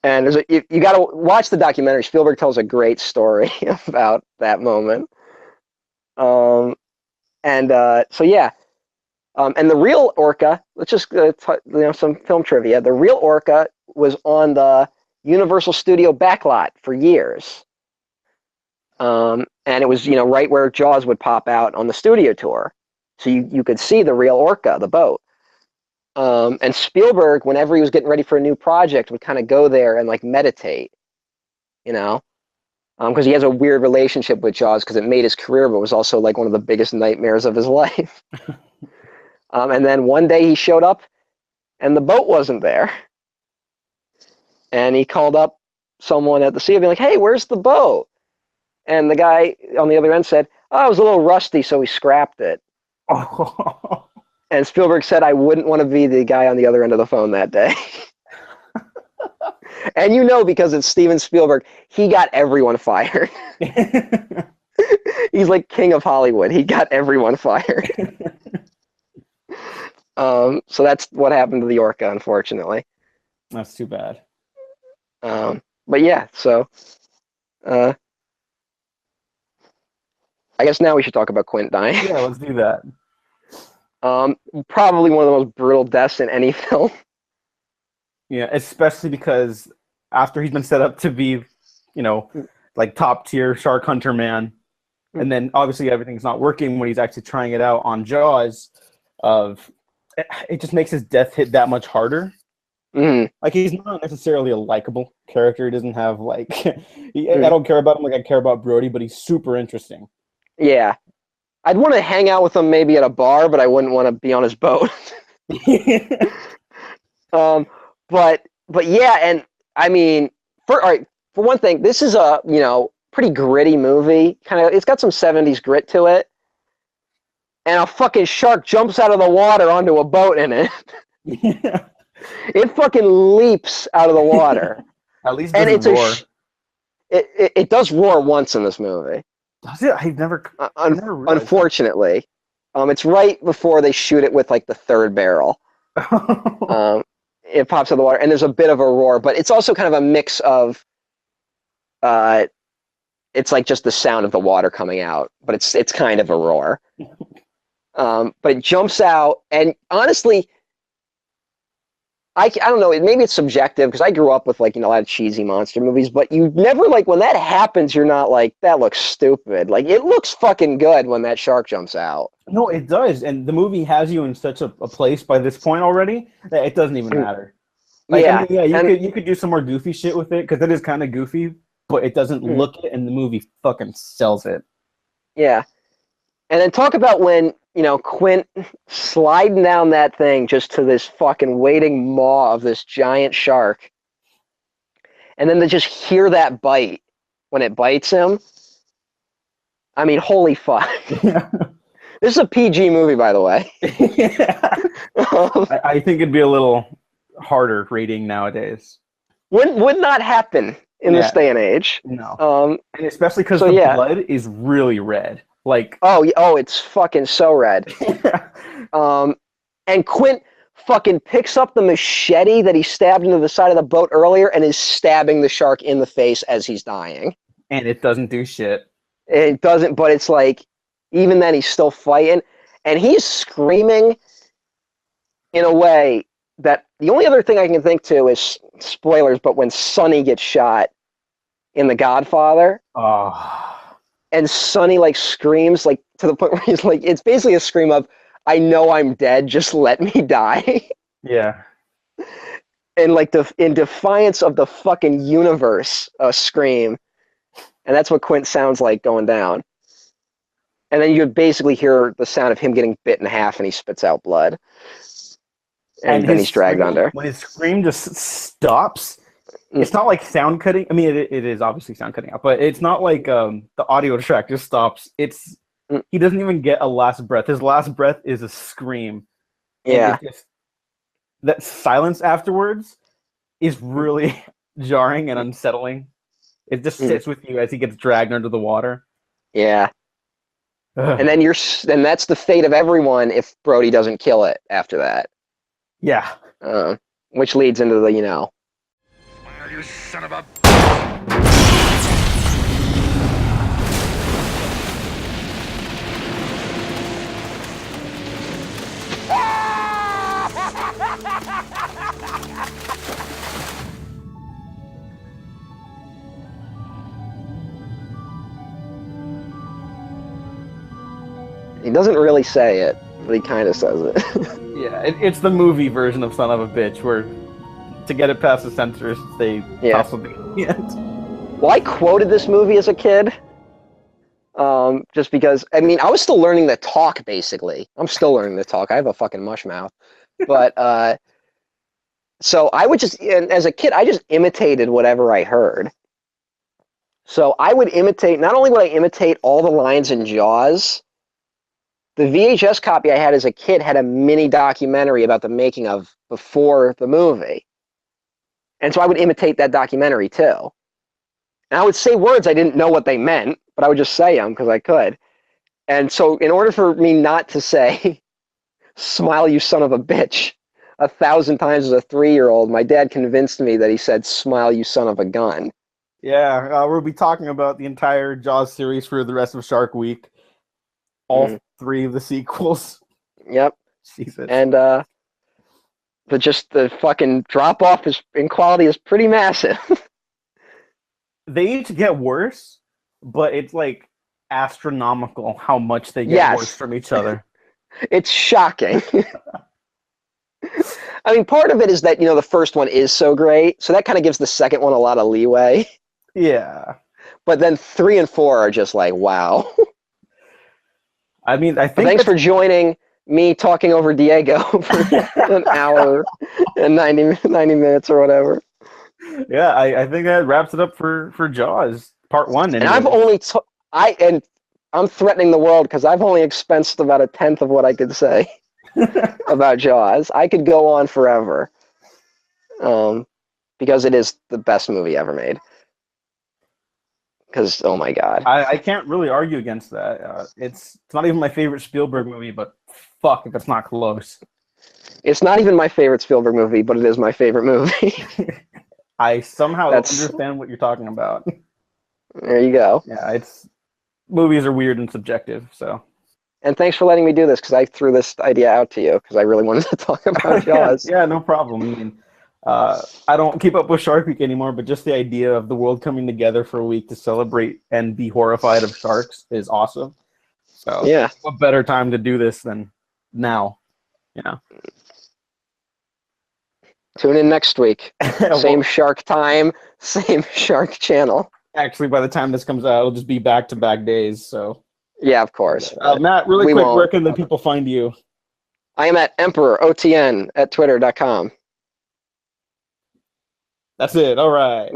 And you got to watch the documentary. Spielberg tells a great story about that moment. So yeah. And the real orca, let's just some film trivia. The real orca was on the Universal Studio backlot for years. And it was, right where Jaws would pop out on the studio tour. So you could see the real orca, the boat. And Spielberg, whenever he was getting ready for a new project, would kind of go there and like meditate, because he has a weird relationship with Jaws because it made his career, but was also like one of the biggest nightmares of his life. And then one day he showed up and the boat wasn't there. And he called up someone at the studio being like, "Hey, where's the boat?" And the guy on the other end said, "Oh, it was a little rusty, so we scrapped it." And Spielberg said, "I wouldn't want to be the guy on the other end of the phone that day." And because it's Steven Spielberg, he got everyone fired. He's like king of Hollywood. He got everyone fired. So that's what happened to the orca, unfortunately. That's too bad. But yeah, so I guess now we should talk about Quint dying. Yeah, let's do that. Probably one of the most brutal deaths in any film. Yeah, especially because after he's been set up to be, like top tier shark hunter man, and then obviously everything's not working when he's actually trying it out on Jaws. It just makes his death hit that much harder. Mm-hmm. Like, he's not necessarily a likable character. He doesn't have like I don't care about him like I care about Brody, but he's super interesting. Yeah. I'd want to hang out with him maybe at a bar, but I wouldn't want to be on his boat. But yeah, and I mean, for one thing, this is a, pretty gritty movie. It's got some 70s grit to it. And a fucking shark jumps out of the water onto a boat in it. Yeah. It fucking leaps out of the water. At least it doesn't roar. It does roar once in this movie. Does it? I've never unfortunately. It's right before they shoot it with like the third barrel. It pops out of the water, and there's a bit of a roar, but it's also kind of a mix of it's like just the sound of the water coming out, but it's kind of a roar. But it jumps out, and honestly, I don't know, maybe it's subjective because I grew up with like, a lot of cheesy monster movies, but you never, like, when that happens, you're not like, that looks stupid. Like, it looks fucking good when that shark jumps out. No, it does, and the movie has you in such a place by this point already that it doesn't even matter. Like, Yeah, you could do some more goofy shit with it because it is kind of goofy, but it doesn't look it, and the movie fucking sells it. Yeah. And then talk about when, Quint sliding down that thing just to this fucking waiting maw of this giant shark. And then to just hear that bite when it bites him. I mean, holy fuck. This is a PG movie, by the way. I think it'd be a little harder rating nowadays. Would not happen in this day and age. No. And especially because the blood is really red. Like, oh, it's fucking so red. And Quint fucking picks up the machete that he stabbed into the side of the boat earlier and is stabbing the shark in the face as he's dying. And it doesn't do shit. It doesn't, but it's like, even then he's still fighting, and he's screaming in a way that the only other thing I can think to is spoilers, but when Sonny gets shot in The Godfather. And Sonny like screams like to the point where he's like, it's basically a scream of, "I know I'm dead, just let me die." Yeah. And like in defiance of the fucking universe, a scream. And that's what Quint sounds like going down. And then you basically hear the sound of him getting bit in half and he spits out blood. And then he's dragged under. When his scream just stops, it's not like sound cutting. I mean, it is obviously sound cutting out, but it's not like the audio track just stops. He doesn't even get a last breath. His last breath is a scream. Yeah. That silence afterwards is really jarring and unsettling. It just sits with you as he gets dragged under the water. Yeah. Ugh. And then that's the fate of everyone if Brody doesn't kill it after that. Yeah. Which leads into the, you know. Smile, you son of a... He doesn't really say it, but he kind of says it. Yeah, it's the movie version of Son of a Bitch, where to get it past the censors, they toss something at the end. Well, I quoted this movie as a kid, just because, I mean, I was still learning to talk, basically. I'm still learning to talk. I have a fucking mush mouth. But, so I would just, and as a kid, I just imitated whatever I heard. So I would imitate, not only would I imitate all the lines in Jaws, the VHS copy I had as a kid had a mini documentary about the making of before the movie. And so I would imitate that documentary too. And I would say words I didn't know what they meant, but I would just say them because I could. And so in order for me not to say, smile, you son of a bitch, 1,000 times as a 3-year-old, my dad convinced me that he said, smile, you son of a gun. Yeah, we'll be talking about the entire Jaws series for the rest of Shark Week. All 3 of the sequels. Yep. Jesus. And but just the fucking drop off in quality is pretty massive. They each get worse, but it's like astronomical how much they get worse from each other. It's shocking. I mean, part of it is that, you know, the first one is so great, so that kind of gives the second one a lot of leeway. Yeah. But then 3 and 4 are just like, wow. I mean, I think. Thanks for joining me talking over Diego for an hour and 90 minutes or whatever. Yeah, I think that wraps it up for Jaws Part 1. And I've only I'm threatening the world because I've only expensed about 1/10 of what I could say about Jaws. I could go on forever, because it is the best movie ever made. Because, oh my god. I can't really argue against that. It's not even my favorite Spielberg movie, but fuck if it's not close. It's not even my favorite Spielberg movie, but it is my favorite movie. I somehow understand what you're talking about. There you go. Yeah, movies are weird and subjective, so. And thanks for letting me do this, because I threw this idea out to you, because I really wanted to talk about Jaws. Yeah, no problem. I mean, I don't keep up with Shark Week anymore, but just the idea of the world coming together for a week to celebrate and be horrified of sharks is awesome. So, yeah, what better time to do this than now? You know. Tune in next week. Same shark time, same shark channel. Actually, by the time this comes out, it'll just be back-to-back days. So. Yeah, of course. Matt, really quick, where can the people find you? I am at EmperorOTN at twitter.com. That's it. All right.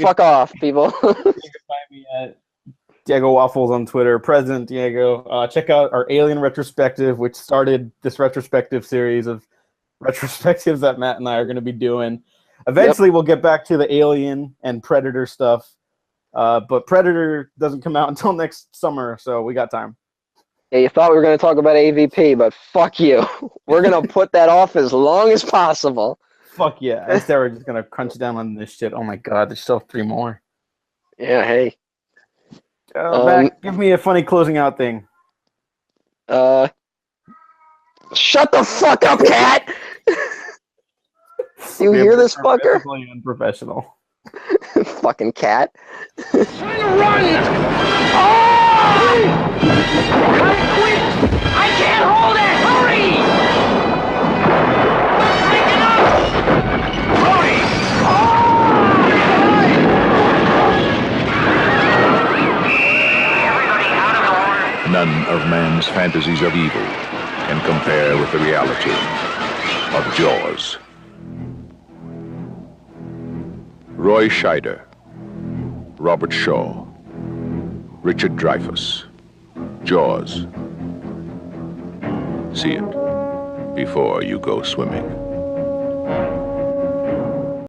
Fuck off, people. You can find me at Diego Waffles on Twitter, President Diego. Check out our Alien Retrospective, which started this retrospective series of retrospectives that Matt and I are going to be doing. Eventually, we'll get back to the Alien and Predator stuff. But Predator doesn't come out until next summer, so we got time. Yeah, you thought we were going to talk about AVP, but fuck you. We're going to put that off as long as possible. Fuck yeah. I said we're just going to crunch down on this shit. Oh my god, there's still 3 more. Yeah, hey. Matt, give me a funny closing out thing. Shut the fuck up, cat! You hear this fucker? Unprofessional. Fucking cat. Trying to run! Oh! I quit! I can't hold it! Hurry! Break it up! Brody! Everybody out of the water! None of man's fantasies of evil can compare with the reality of Jaws. Roy Scheider, Robert Shaw, Richard Dreyfuss, Jaws. See it before you go swimming.